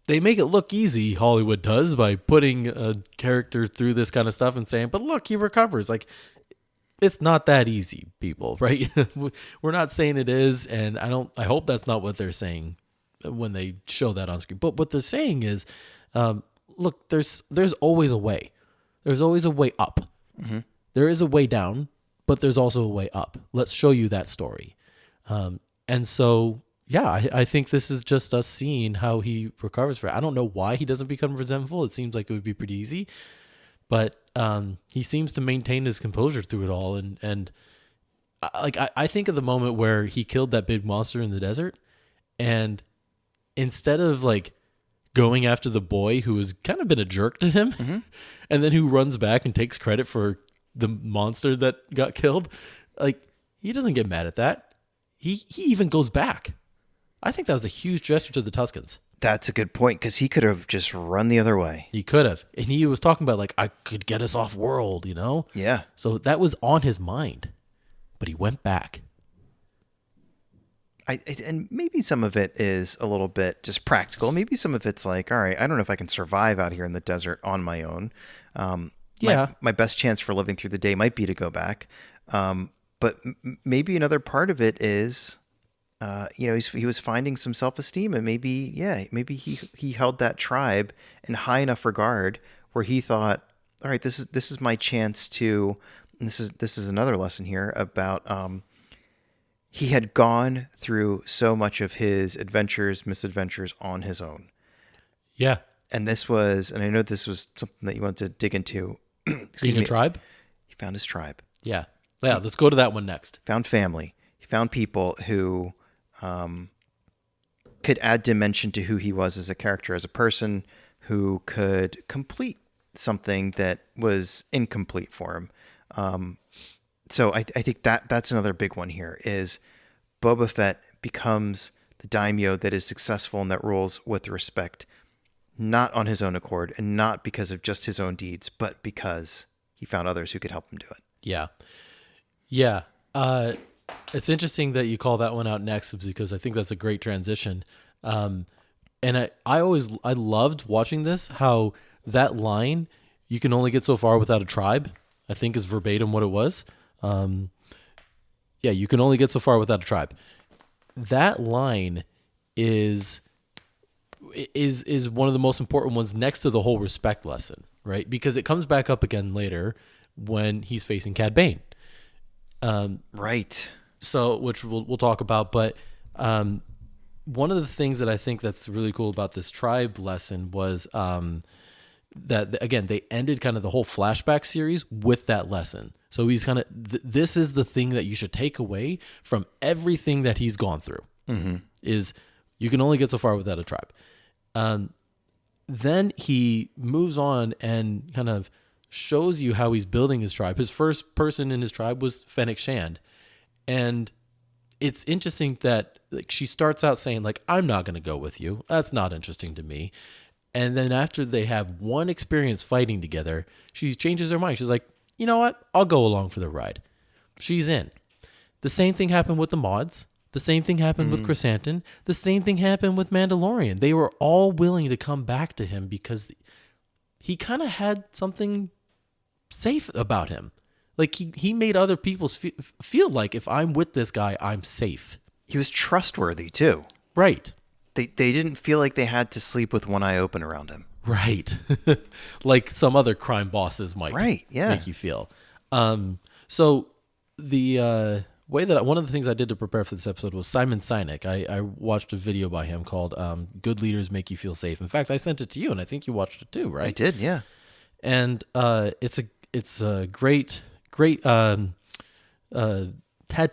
they make it look easy, Hollywood does, by putting a character through this kind of stuff and saying, but look, he recovers. Like, it's not that easy, people, right? We're not saying it is, and I hope that's not what they're saying when they show that on screen. But what they're saying is, look, there's always a way. There's always a way up. Mm-hmm. There is a way down, but there's also a way up. Let's show you that story. And so, yeah, I think this is just us seeing how he recovers from it. I don't know why he doesn't become resentful. It seems like it would be pretty easy. But he seems to maintain his composure through it all. And I think of the moment where he killed that big monster in the desert. And instead of going after the boy who has kind of been a jerk to him, mm-hmm. and then who runs back and takes credit for the monster that got killed, he doesn't get mad at that. He even goes back. I think that was a huge gesture to the Tuskens. That's a good point, because he could have just run the other way. He could have. And he was talking about, I could get us off world, Yeah. So that was on his mind. But he went back. And maybe some of it is a little bit just practical. Maybe some of it's like, all right, I don't know if I can survive out here in the desert on my own. My best chance for living through the day might be to go back. But maybe another part of it is... he was finding some self-esteem, and maybe he held that tribe in high enough regard where he thought, all right, this is my chance to, and this is another lesson here about, he had gone through so much of his misadventures on his own. Yeah. And I know this was something that you wanted to dig into. Being a tribe? He found his tribe. Yeah. Yeah. Let's go to that one next. Found family. He found people who, could add dimension to who he was as a character, as a person, who could complete something that was incomplete for him. So I think that's another big one here is Boba Fett becomes the daimyo that is successful and that rules with respect, not on his own accord and not because of just his own deeds, but because he found others who could help him do it. Yeah. Yeah. It's interesting that you call that one out next, because I think that's a great transition. And I loved watching this, how that line, you can only get so far without a tribe, I think is verbatim what it was. You can only get so far without a tribe. That line is one of the most important ones next to the whole respect lesson, right? Because it comes back up again later when he's facing Cad Bane. Right. So, which we'll talk about, but one of the things that I think that's really cool about this tribe lesson was that again, they ended kind of the whole flashback series with that lesson. So he's kind of, this is the thing that you should take away from everything that he's gone through, is you can only get so far without a tribe. Then he moves on and kind of shows you how he's building his tribe. His first person in his tribe was Fennec Shand. And it's interesting that like she starts out saying like, I'm not going to go with you. That's not interesting to me. And then after they have one experience fighting together, she changes her mind. She's like, you know what? I'll go along for the ride. She's in. The same thing happened with the mods. The same thing happened with Chrysanthemum. The same thing happened with Mandalorian. They were all willing to come back to him because he kind of had something safe about him. Like he made other people feel like if I'm with this guy, I'm safe. He was trustworthy too. Right. They didn't feel like they had to sleep with one eye open around him. Right. Like some other crime bosses might make you feel. So the way that one of the things I did to prepare for this episode was Simon Sinek. I watched a video by him called Good Leaders Make You Feel Safe. In fact, I sent it to you and I think you watched it too, right? I did, yeah. And it's a great TED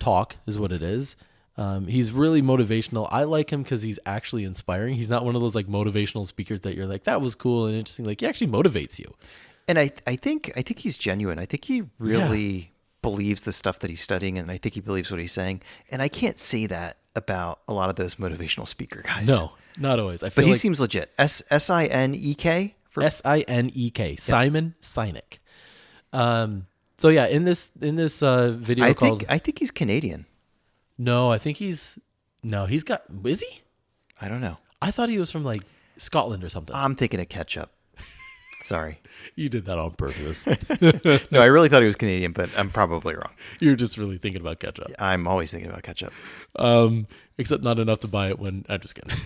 Talk is what it is. He's really motivational. I like him because he's actually inspiring. He's not one of those like motivational speakers that you're like, that was cool and interesting. Like he actually motivates you. And I think he's genuine. I think he really believes the stuff that he's studying, and I think he believes what he's saying. And I can't say that about a lot of those motivational speaker guys. No, not always. But he seems legit. Sinek? Sinek. Simon Sinek. So yeah, in this video I think he's Canadian. No, I think is he? I don't know. I thought he was from like Scotland or something. I'm thinking of ketchup. Sorry. You did that on purpose. No, I really thought he was Canadian, but I'm probably wrong. You're just really thinking about ketchup. I'm always thinking about ketchup. Except not enough to buy it when I'm just kidding.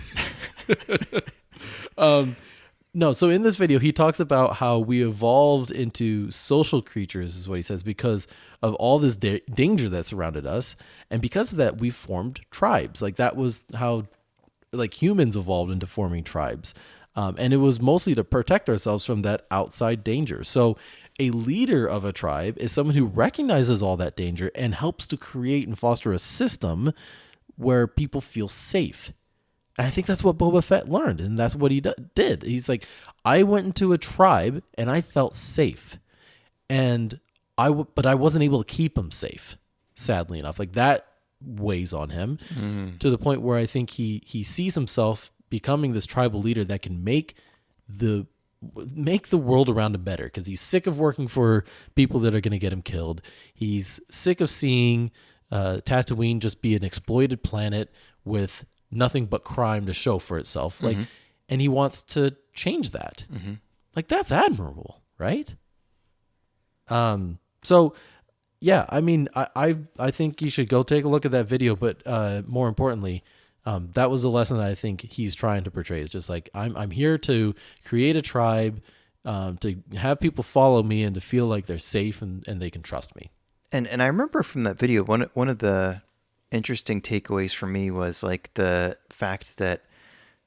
No, so in this video, he talks about how we evolved into social creatures, is what he says, because of all this danger that surrounded us. And because of that, we formed tribes. Like that was how like humans evolved into forming tribes. And it was mostly to protect ourselves from that outside danger. So a leader of a tribe is someone who recognizes all that danger and helps to create and foster a system where people feel safe. And I think that's what Boba Fett learned, and that's what he did. He's like, I went into a tribe and I felt safe, and but I wasn't able to keep him safe. Sadly enough, like that weighs on him to the point where I think he sees himself becoming this tribal leader that can make the world around him better, because he's sick of working for people that are going to get him killed. He's sick of seeing Tatooine just be an exploited planet with nothing but crime to show for itself. Like, and he wants to change that. Like that's admirable, right? So yeah, I mean, I think you should go take a look at that video, but more importantly, that was the lesson that I think he's trying to portray. It's just like, I'm here to create a tribe, to have people follow me and to feel like they're safe and they can trust me. And I remember from that video, one of the interesting takeaways for me was like the fact that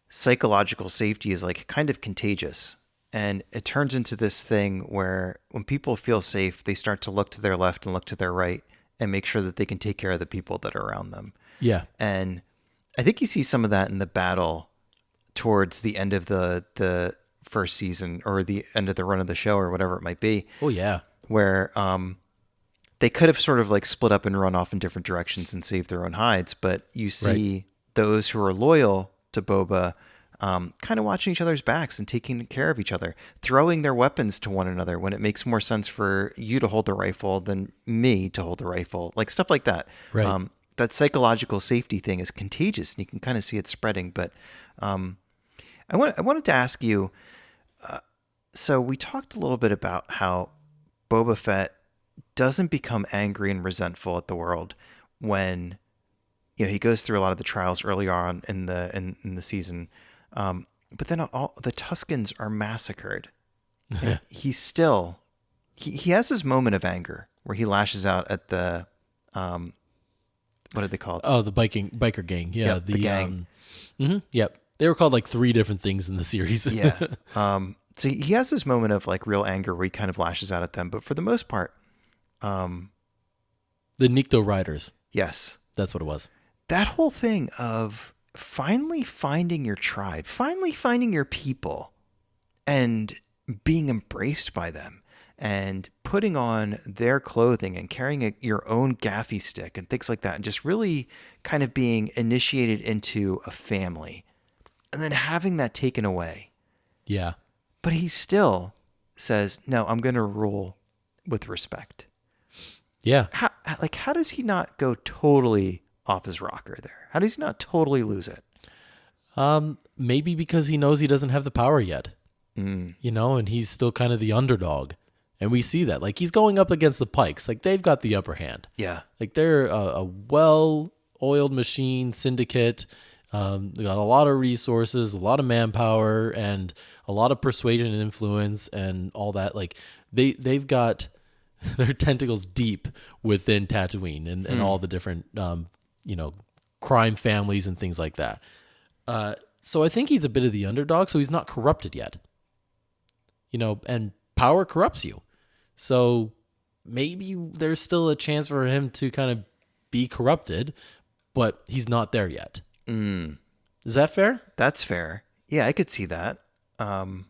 psychological safety is like kind of contagious, and it turns into this thing where when people feel safe, they start to look to their left and look to their right and make sure that they can take care of the people that are around them. Yeah. And I think you see some of that in the battle towards the end of the first season, or the end of the run of the show, or whatever it might be. Oh yeah. Where they could have sort of like split up and run off in different directions and saved their own hides, but you see those who are loyal to Boba kind of watching each other's backs and taking care of each other, throwing their weapons to one another when it makes more sense for you to hold the rifle than me to hold the rifle, like stuff like that. Right. That psychological safety thing is contagious, and you can kind of see it spreading. But I wanted to ask you, so we talked a little bit about how Boba Fett doesn't become angry and resentful at the world when, you know, he goes through a lot of the trials early on in the season, but then all the Tuskens are massacred. Yeah. He's still he has his moment of anger where he lashes out at the what are they called? Oh, the biker gang. Yeah, yep, the gang. Yep, they were called like 3 different things in the series. Yeah. So he has this moment of like real anger where he kind of lashes out at them, but for the most part, The Nikto Riders. yes, That's what it was. that whole thing of finally finding your tribe, finally finding your people, and being embraced by them, and putting on their clothing and carrying your own gaffy stick and things like that, and just really kind of being initiated into a family, and then having that taken away. Yeah. But he still says, "No, I'm going to rule with respect." Yeah. How does he not go totally off his rocker there? How does he not totally lose it? Maybe because he knows he doesn't have the power yet. You know, and he's still kind of the underdog. And we see that. Like, he's going up against the Pikes. Like, they've got the upper hand. Yeah. Like, they're a well-oiled machine syndicate. They got a lot of resources, a lot of manpower, and a lot of persuasion and influence and all that. Like, they've got their tentacles deep within Tatooine and all the different, crime families and things like that. So I think he's a bit of the underdog, so he's not corrupted yet. You know, and power corrupts you. So maybe there's still a chance for him to kind of be corrupted, but he's not there yet. Is that fair? That's fair. Yeah, I could see that. And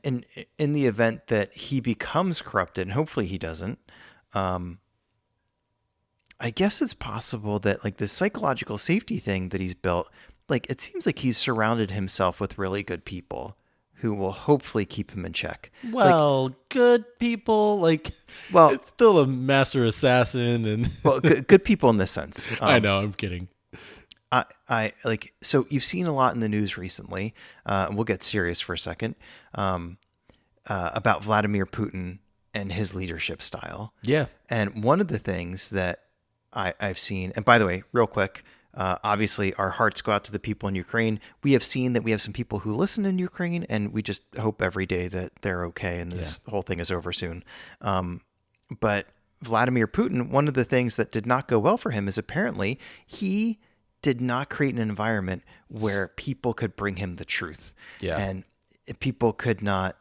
in the event that he becomes corrupted, and hopefully he doesn't, I guess it's possible that like this psychological safety thing that he's built, like it seems like he's surrounded himself with really good people who will hopefully keep him in check. Well, good people, Well, it's still a master assassin, and well, good people in this sense. I know, I'm kidding. I like, so you've seen a lot in the news recently, and we'll get serious for a second, about Vladimir Putin and his leadership style. Yeah. And one of the things that I've seen, and by the way, real quick, obviously our hearts go out to the people in Ukraine. We have seen that we have some people who listen in Ukraine, and we just hope every day that they're okay and this whole thing is over soon. But Vladimir Putin, one of the things that did not go well for him is apparently he did not create an environment where people could bring him the truth. Yeah. And people could not,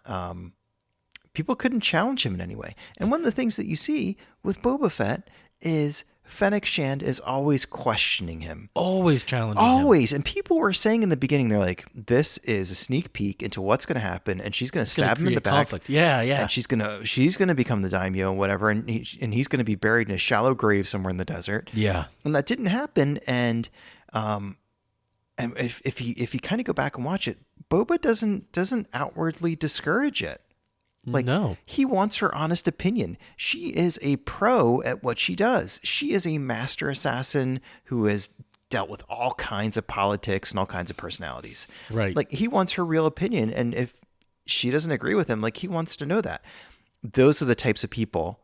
people couldn't challenge him in any way. And one of the things that you see with Boba Fett is Fennec Shand is always questioning him. Always challenging him. Always. And people were saying in the beginning, they're like, this is a sneak peek into what's going to happen. And she's going to stab him in the back. Conflict. Yeah, yeah. And she's going to become the daimyo and whatever. And he's going to be buried in a shallow grave somewhere in the desert. Yeah. And that didn't happen. And if you kind of go back and watch it, Boba doesn't outwardly discourage it. Like, no. He wants her honest opinion. She is a pro at what she does. She is a master assassin who has dealt with all kinds of politics and all kinds of personalities. Right. Like, he wants her real opinion. And if she doesn't agree with him, like, he wants to know that. Those are the types of people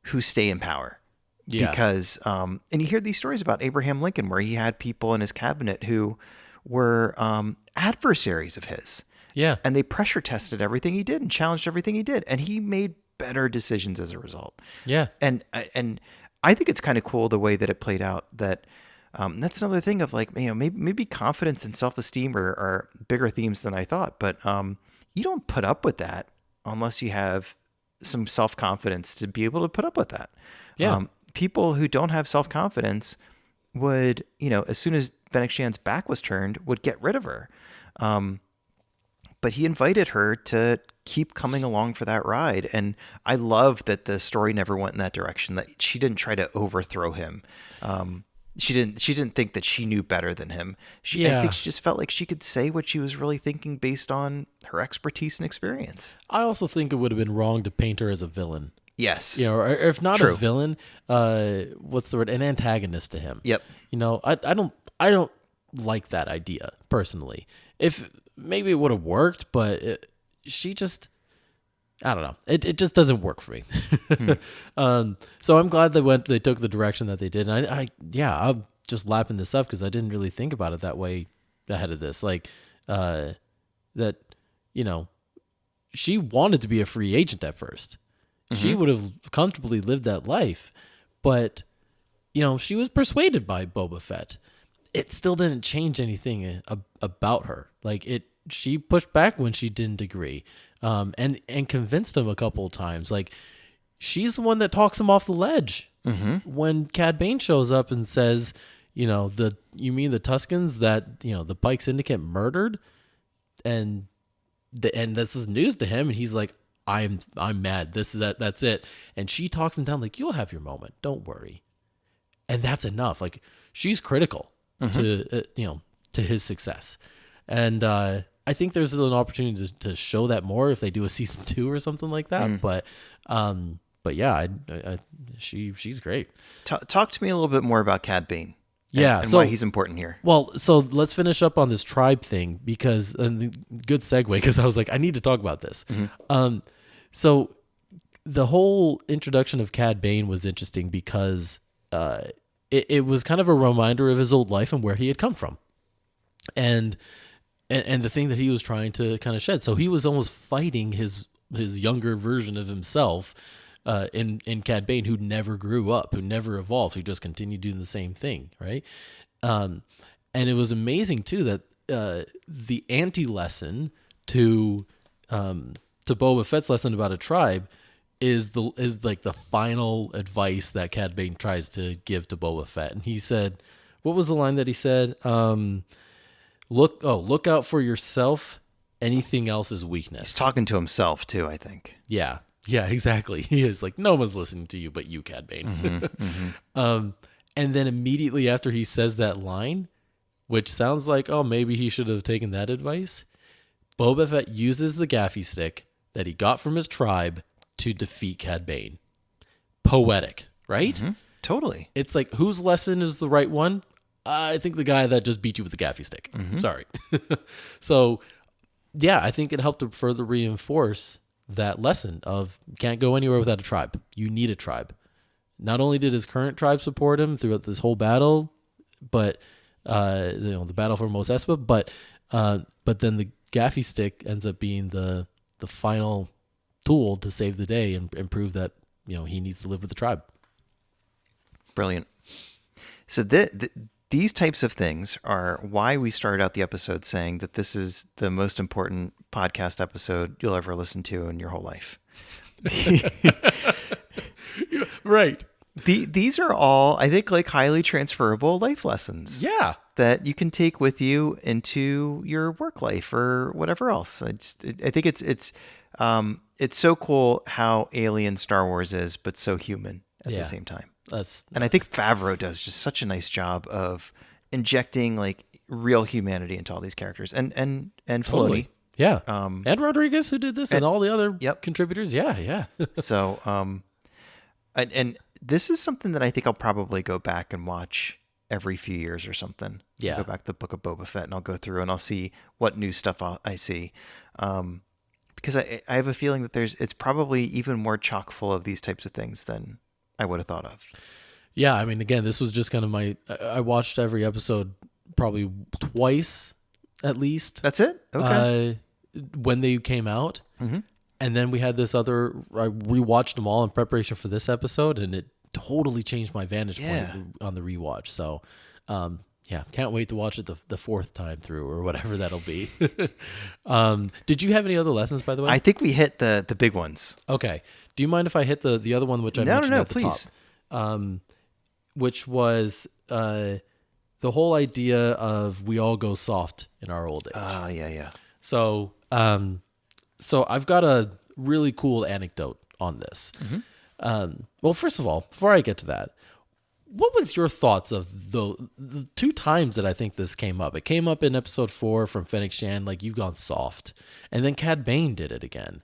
who stay in power. Yeah. Because, and you hear these stories about Abraham Lincoln where he had people in his cabinet who were adversaries of his. Yeah. And they pressure tested everything he did and challenged everything he did. And he made better decisions as a result. Yeah. And I think it's kind of cool the way that it played out. That that's another thing of like, maybe confidence and self-esteem are bigger themes than I thought. But you don't put up with that unless you have some self-confidence to be able to put up with that. Yeah. People who don't have self-confidence would, as soon as Fennec Shand's back was turned, would get rid of her. But he invited her to keep coming along for that ride. And I love that the story never went in that direction, that she didn't try to overthrow him. She didn't think that she knew better than him. I think she just felt like she could say what she was really thinking based on her expertise and experience. I also think it would have been wrong to paint her as a villain. Yes. Or if not True. a villain, what's the word? An antagonist to him. Yep. I don't like that idea personally. If maybe it would have worked, but she just, I don't know. It just doesn't work for me. So I'm glad they took the direction that they did. And I'm just lapping this up because I didn't really think about it that way ahead of this. Like, that, she wanted to be a free agent at first. She would have comfortably lived that life, but, she was persuaded by Boba Fett. It still didn't change anything about her. Like, she pushed back when she didn't agree, and convinced him a couple of times. Like, she's the one that talks him off the ledge when Cad Bane shows up and says, you mean the Tuscans that the Pike Syndicate murdered, and this is news to him, and he's like, I'm mad. That's it. And she talks him down like, you'll have your moment. Don't worry. And that's enough. Like, she's critical to to his success, and I think there's an opportunity to show that more if they do a season 2 or something like that. But yeah, she's great. Talk to me a little bit more about Cad Bane. And why he's important here. Well, so let's finish up on this tribe thing because, and good segue, because I was like, I need to talk about this. So the whole introduction of Cad Bane was interesting because it was kind of a reminder of his old life and where he had come from, and the thing that he was trying to kind of shed. So he was almost fighting his younger version of himself. In Cad Bane, who never grew up, who never evolved, who just continued doing the same thing, right? And it was amazing too that the anti-lesson to Boba Fett's lesson about a tribe is like the final advice that Cad Bane tries to give to Boba Fett. And he said, what was the line that he said? Look out for yourself. Anything else is weakness. He's talking to himself too, I think. Yeah, exactly. He is like, no one's listening to you but you, Cad Bane. And then immediately after he says that line, which sounds like, oh, maybe he should have taken that advice, Boba Fett uses the gaffy stick that he got from his tribe to defeat Cad Bane. Poetic, right? Totally. It's like, whose lesson is the right one? I think the guy that just beat you with the gaffy stick. Sorry. So, yeah, I think it helped to further reinforce that lesson of can't go anywhere without a tribe. You need a tribe. Not only did his current tribe support him throughout this whole battle, but the battle for Mos Espa, but then the gaffy stick ends up being the final tool to save the day and prove that he needs to live with the tribe. Brilliant. So these types of things are why we started out the episode saying that this is the most important podcast episode you'll ever listen to in your whole life. Right. These are all, I think, like highly transferable life lessons. Yeah. That you can take with you into your work life or whatever else. I think it's so cool how alien Star Wars is, but so human at the same time. And I think Favreau does just such a nice job of injecting like real humanity into all these characters, and Filoni. Totally. Yeah. And Rodriguez, who did this, and all the other contributors. Yeah. So, and this is something that I think I'll probably go back and watch every few years or something. Yeah. I'll go back to the Book of Boba Fett and I'll go through and I'll see what new stuff I see. Because I have a feeling that it's probably even more chock full of these types of things than I would have thought of. Yeah, I mean, again, this was just kind of I watched every episode probably twice at least. That's it? Okay. When they came out. And then we had this I rewatched them all in preparation for this episode, and it totally changed my vantage point on the rewatch. So, can't wait to watch it the fourth time through or whatever that'll be. Did you have any other lessons, by the way? I think we hit the big ones. Okay. Do you mind if I hit the other one, which I mentioned at the please. top? Which was the whole idea of we all go soft in our old age. Yeah. So, so I've got a really cool anecdote on this. Well, first of all, before I get to that, what was your thoughts of the two times that I think this came up? It came up in episode 4 from Fennec Shan, like, you've gone soft. And then Cad Bane did it again.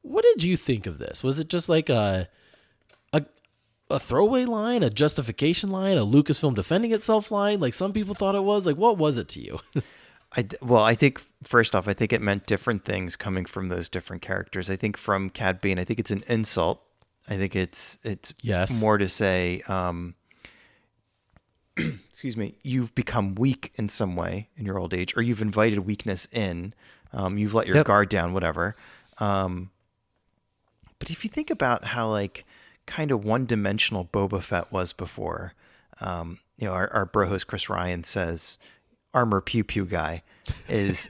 What did you think of this? Was it just like a throwaway line, a justification line, a Lucasfilm defending itself line, like some people thought it was? Like, what was it to you? I think, first off, I think it meant different things coming from those different characters. I think from Cad Bane, I think it's an insult. I think it's more to say, excuse me, you've become weak in some way in your old age, or you've invited weakness in. You've let your guard down, whatever. But if you think about how like kind of one-dimensional Boba Fett was before, our bro host Chris Ryan says armor pew pew guy is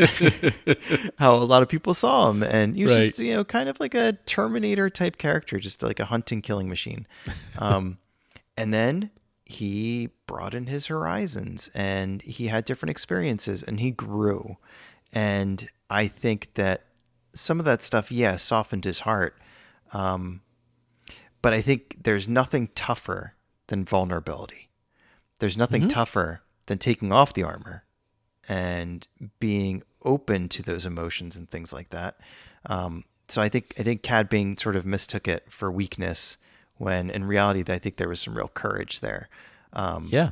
how a lot of people saw him. And he was Right. just, kind of like a Terminator type character, just like a hunting killing machine. And then he broadened his horizons and he had different experiences and he grew. And I think that some of that stuff, softened his heart. But I think there's nothing tougher than vulnerability. There's nothing tougher than taking off the armor and being open to those emotions and things like that. So I think Cad Bane sort of mistook it for weakness when in reality I think there was some real courage there. Yeah.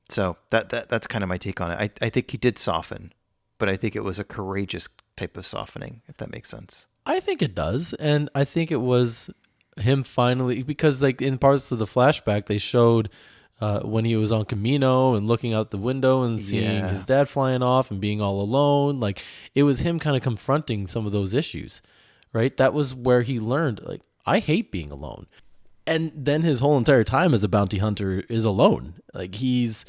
So that's kind of my take on it. I think he did soften, but I think it was a courageous type of softening, if that makes sense. I think it does. And I think it was him finally, because like in parts of the flashback, they showed when he was on Camino and looking out the window and seeing his dad flying off and being all alone. Like it was him kind of confronting some of those issues, right? That was where he learned, like, I hate being alone. And then his whole entire time as a bounty hunter is alone. Like he's,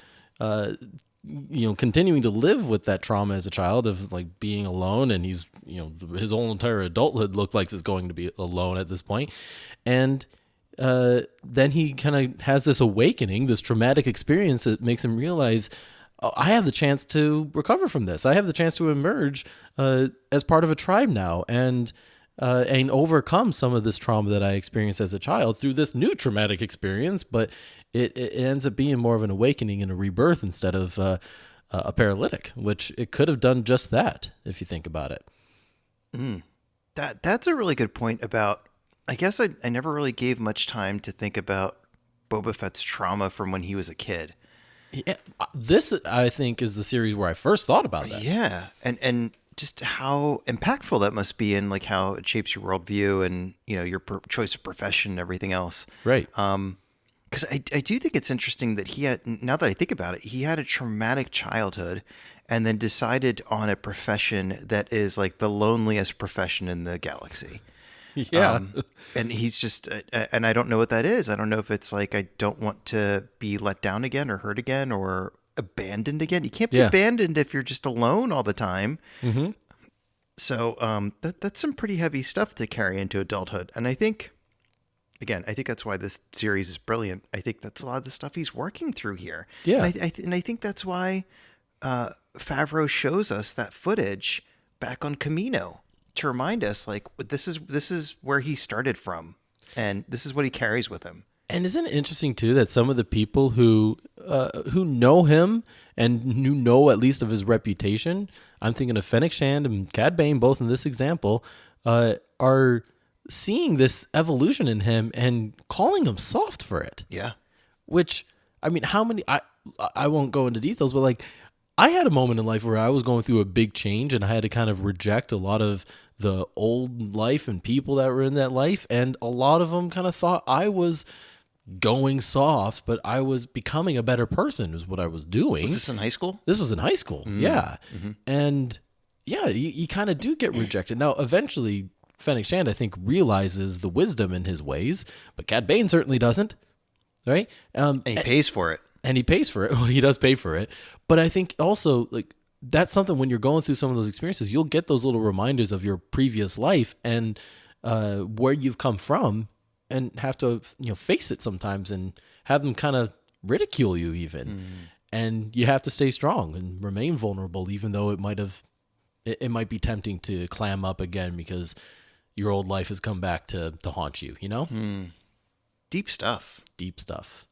continuing to live with that trauma as a child of like being alone. And he's, his whole entire adulthood looked like it's going to be alone at this point. And then he kind of has this awakening, this traumatic experience that makes him realize, oh, I have the chance to recover from this. I have the chance to emerge as part of a tribe now and overcome some of this trauma that I experienced as a child through this new traumatic experience. But it ends up being more of an awakening and a rebirth instead of a paralytic, which it could have done just that if you think about it. That's a really good point about, I guess I never really gave much time to think about Boba Fett's trauma from when he was a kid. Yeah, this, I think, is the series where I first thought about that. Yeah, and just how impactful that must be in like how it shapes your worldview and your choice of profession and everything else. Right. Because I do think it's interesting that he had, now that I think about it, he had a traumatic childhood and then decided on a profession that is like the loneliest profession in the galaxy. Yeah. And he's just, and I don't know what that is. I don't know if it's like, I don't want to be let down again or hurt again or abandoned again. You can't be abandoned if you're just alone all the time. Mm-hmm. So that's some pretty heavy stuff to carry into adulthood. And I think, again, I think that's why this series is brilliant. I think that's a lot of the stuff he's working through here. Yeah. And I think that's why Favreau shows us that footage back on Camino to remind us, like, this is where he started from, and this is what he carries with him. And isn't it interesting too that some of the people who know him and who know at least of his reputation, I'm thinking of Fennec Shand and Cad Bane, both in this example, are seeing this evolution in him and calling him soft for it. Yeah. Which, I mean, how many? I won't go into details, but like, I had a moment in life where I was going through a big change and I had to kind of reject a lot of the old life and people that were in that life. And a lot of them kind of thought I was going soft, but I was becoming a better person is what I was doing. Was this in high school? This was in high school. Yeah. Mm-hmm. And yeah, you kind of do get rejected. Now, eventually, Fennec Shand, I think, realizes the wisdom in his ways, but Cad Bane certainly doesn't. Right? And he pays for it. And he pays for it. Well, he does pay for it. But I think also, like, that's something when you're going through some of those experiences, you'll get those little reminders of your previous life and where you've come from and have to, face it sometimes and have them kind of ridicule you even. And you have to stay strong and remain vulnerable, even though it might be tempting to clam up again because your old life has come back to haunt you, Deep stuff. Deep stuff.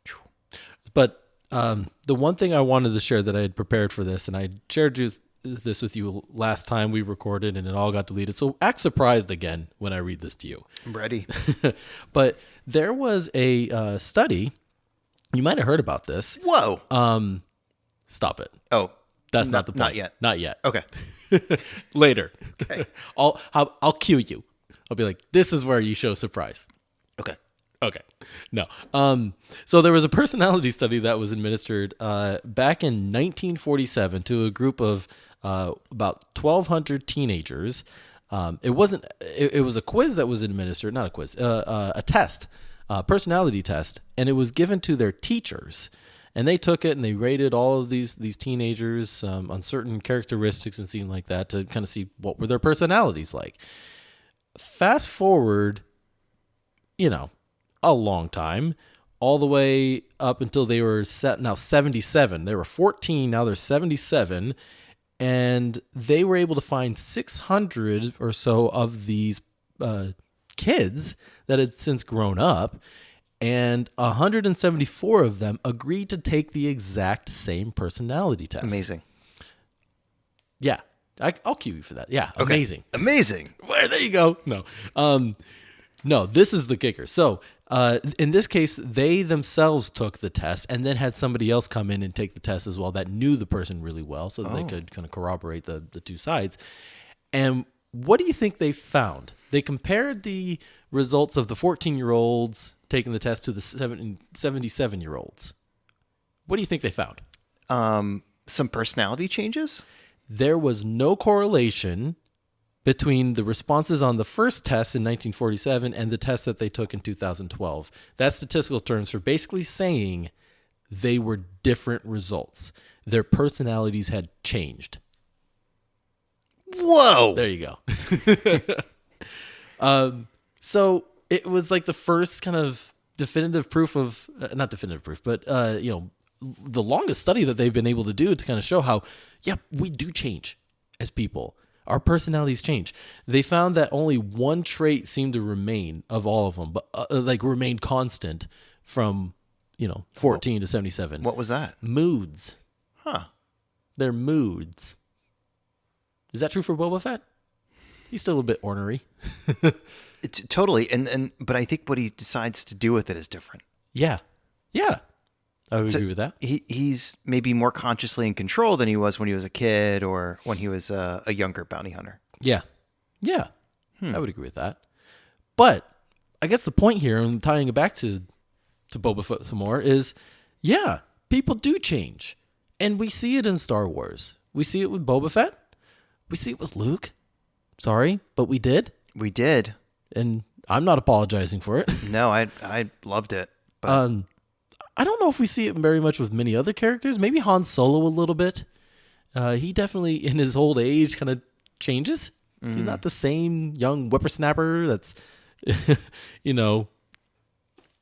But the one thing I wanted to share that I had prepared for this, and I shared this with you last time we recorded, and it all got deleted. So act surprised again when I read this to you. I'm ready. But there was a study. You might have heard about this. Whoa. Stop it. Oh, that's not the point. Not yet. Not yet. Okay. Later. Okay. I'll cue you. I'll be like, this is where you show surprise. Okay. No. So there was a personality study that was administered back in 1947 to a group of about 1,200 teenagers. It wasn't. It was a quiz that was administered, not a quiz, a test, a personality test, and it was given to their teachers. And they took it and they rated all of these teenagers on certain characteristics and things like that to kind of see what were their personalities like. Fast forward, a long time, all the way up until they were now 77. They were 14, now they're 77. And they were able to find 600 or so of these kids that had since grown up. And 174 of them agreed to take the exact same personality test. Amazing. Yeah. I'll cue you for that. Yeah. Okay. Amazing. Amazing. Well, there you go. No, this is the kicker. So in this case, they themselves took the test and then had somebody else come in and take the test as well that knew the person really well so that they could kind of corroborate the two sides. And what do you think they found? They compared the results of the 14-year-olds taking the test to the 77-year-olds. What do you think they found? Some personality changes? There was no correlation between the responses on the first test in 1947 and the test that they took in 2012. That's statistical terms for basically saying they were different results. Their personalities had changed. Whoa! There you go. So it was like the first kind of definitive proof of, not definitive proof, but, the longest study that they've been able to do to kind of show how, we do change as people. Our personalities change. They found that only one trait seemed to remain of all of them, but remained constant from, 14 to 77. What was that? Moods. Huh. They're moods. Is that true for Boba Fett? He's still a bit ornery. It's totally. But I think what he decides to do with it is different. Yeah. I would agree with that. He's maybe more consciously in control than he was when he was a kid or when he was a younger bounty hunter. Yeah. I would agree with that. But I guess the point here, and tying it back to Boba Fett some more, is, people do change. And we see it in Star Wars. We see it with Boba Fett. We see it with Luke. Sorry, but we did. We did. And I'm not apologizing for it. No, I loved it. But I don't know if we see it very much with many other characters. Maybe Han Solo a little bit. He definitely, in his old age, kind of changes. He's not the same young whippersnapper that's,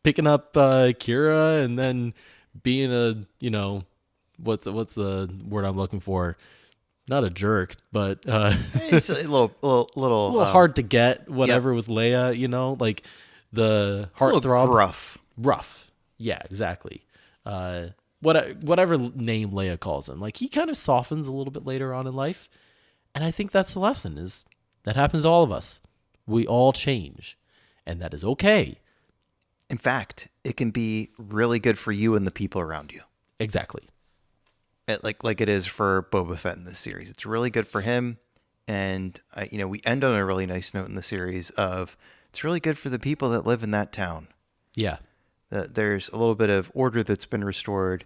picking up Kira and then being a, what's the word I'm looking for? Not a jerk, but it's a little hard to get. Whatever with Leia, like the heartthrob, rough. Yeah, exactly. Whatever name Leia calls him, like he kind of softens a little bit later on in life, and I think that's the lesson: is that happens to all of us. We all change, and that is okay. In fact, it can be really good for you and the people around you. Exactly. Like it is for Boba Fett in this series. It's really good for him, and we end on a really nice note in the series of it's really good for the people that live in that town. Yeah. There's a little bit of order that's been restored.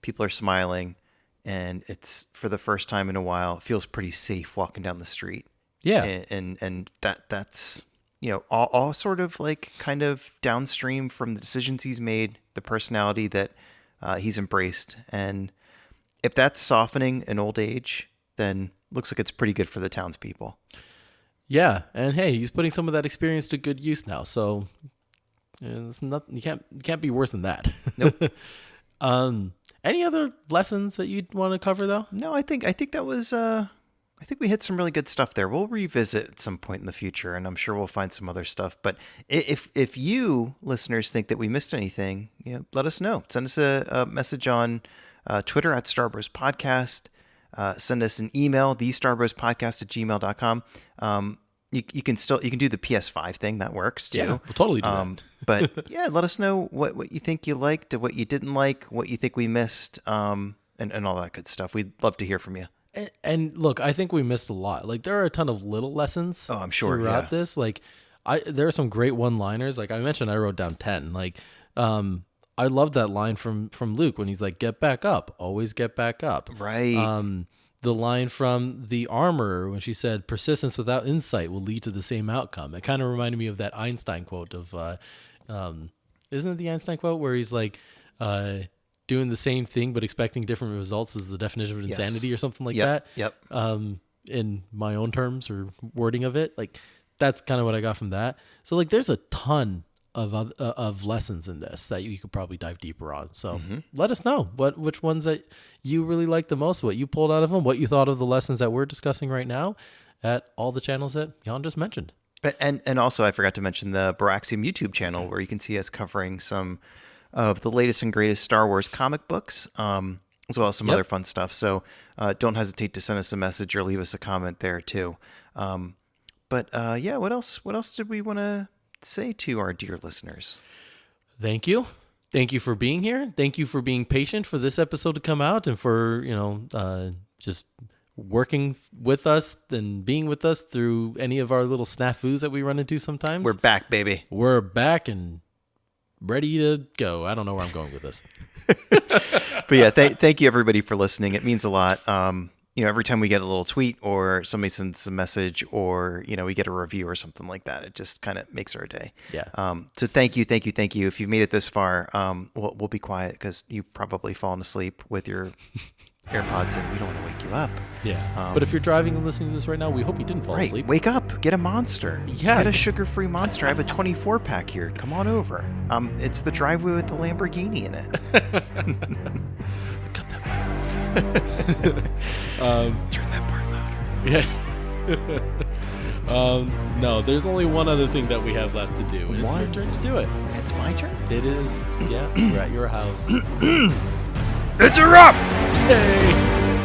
People are smiling, and it's for the first time in a while. It feels pretty safe walking down the street. Yeah, and that's all sort of like kind of downstream from the decisions he's made, the personality that he's embraced, and if that's softening in old age, then looks like it's pretty good for the townspeople. Yeah, and hey, he's putting some of that experience to good use now, so. It's not, you can't be worse than that. Nope. Any other lessons that you'd want to cover though? No, I think that was I think we hit some really good stuff there. We'll revisit at some point in the future, and I'm sure we'll find some other stuff. But if you listeners think that we missed anything, let us know. Send us a message on Twitter at Starbros Podcast. Send us an email, thestarbrospodcast@gmail.com. You can do the PS5 thing. That works too. Yeah, we'll totally do that. But let us know what you think you liked, what you didn't like, what you think we missed, and all that good stuff. We'd love to hear from you. And look, I think we missed a lot. Like there are a ton of little lessons. Oh, I'm sure throughout this. Like there are some great one-liners. Like I mentioned, I wrote down 10. Like I love that line from Luke when he's like, "Get back up, always get back up." Right. The line from the armorer when she said, "Persistence without insight will lead to the same outcome." It kind of reminded me of that Einstein quote of, isn't it the Einstein quote where he's like, doing the same thing but expecting different results is the definition of insanity or something like that. Yep. In my own terms or wording of it, like that's kind of what I got from that. So like, there's a ton of lessons in this that you could probably dive deeper on. So let us know which ones that you really like the most, what you pulled out of them, what you thought of the lessons that we're discussing right now at all the channels that Jan just mentioned. And also, I forgot to mention the Broaxium YouTube channel, where you can see us covering some of the latest and greatest Star Wars comic books, as well as some other fun stuff. So don't hesitate to send us a message or leave us a comment there too. But what else? What else did we want to say to our dear listeners? Thank you. Thank you for being here. Thank you for being patient for this episode to come out and for, just working with us and being with us through any of our little snafus that we run into sometimes. We're back, baby. We're back and ready to go. I don't know where I'm going with this. But yeah, thank you everybody for listening. It means a lot. Every time we get a little tweet or somebody sends a message or, we get a review or something like that, it just kind of makes our day. Yeah. So thank you. If you've made it this far, we'll be quiet because you've probably fallen asleep with your AirPods and we don't want to wake you up. Yeah. But if you're driving and listening to this right now, we hope you didn't fall asleep. Wake up. Get a Monster. Yeah. Get a sugar-free Monster. I have a 24-pack here. Come on over. It's the driveway with the Lamborghini in it. Cut that part. Turn that part louder. Yeah. No, there's only one other thing that we have left to do, and it's your turn to do it. It's my turn? It is. Yeah, we're at your house. It's a wrap! Hey!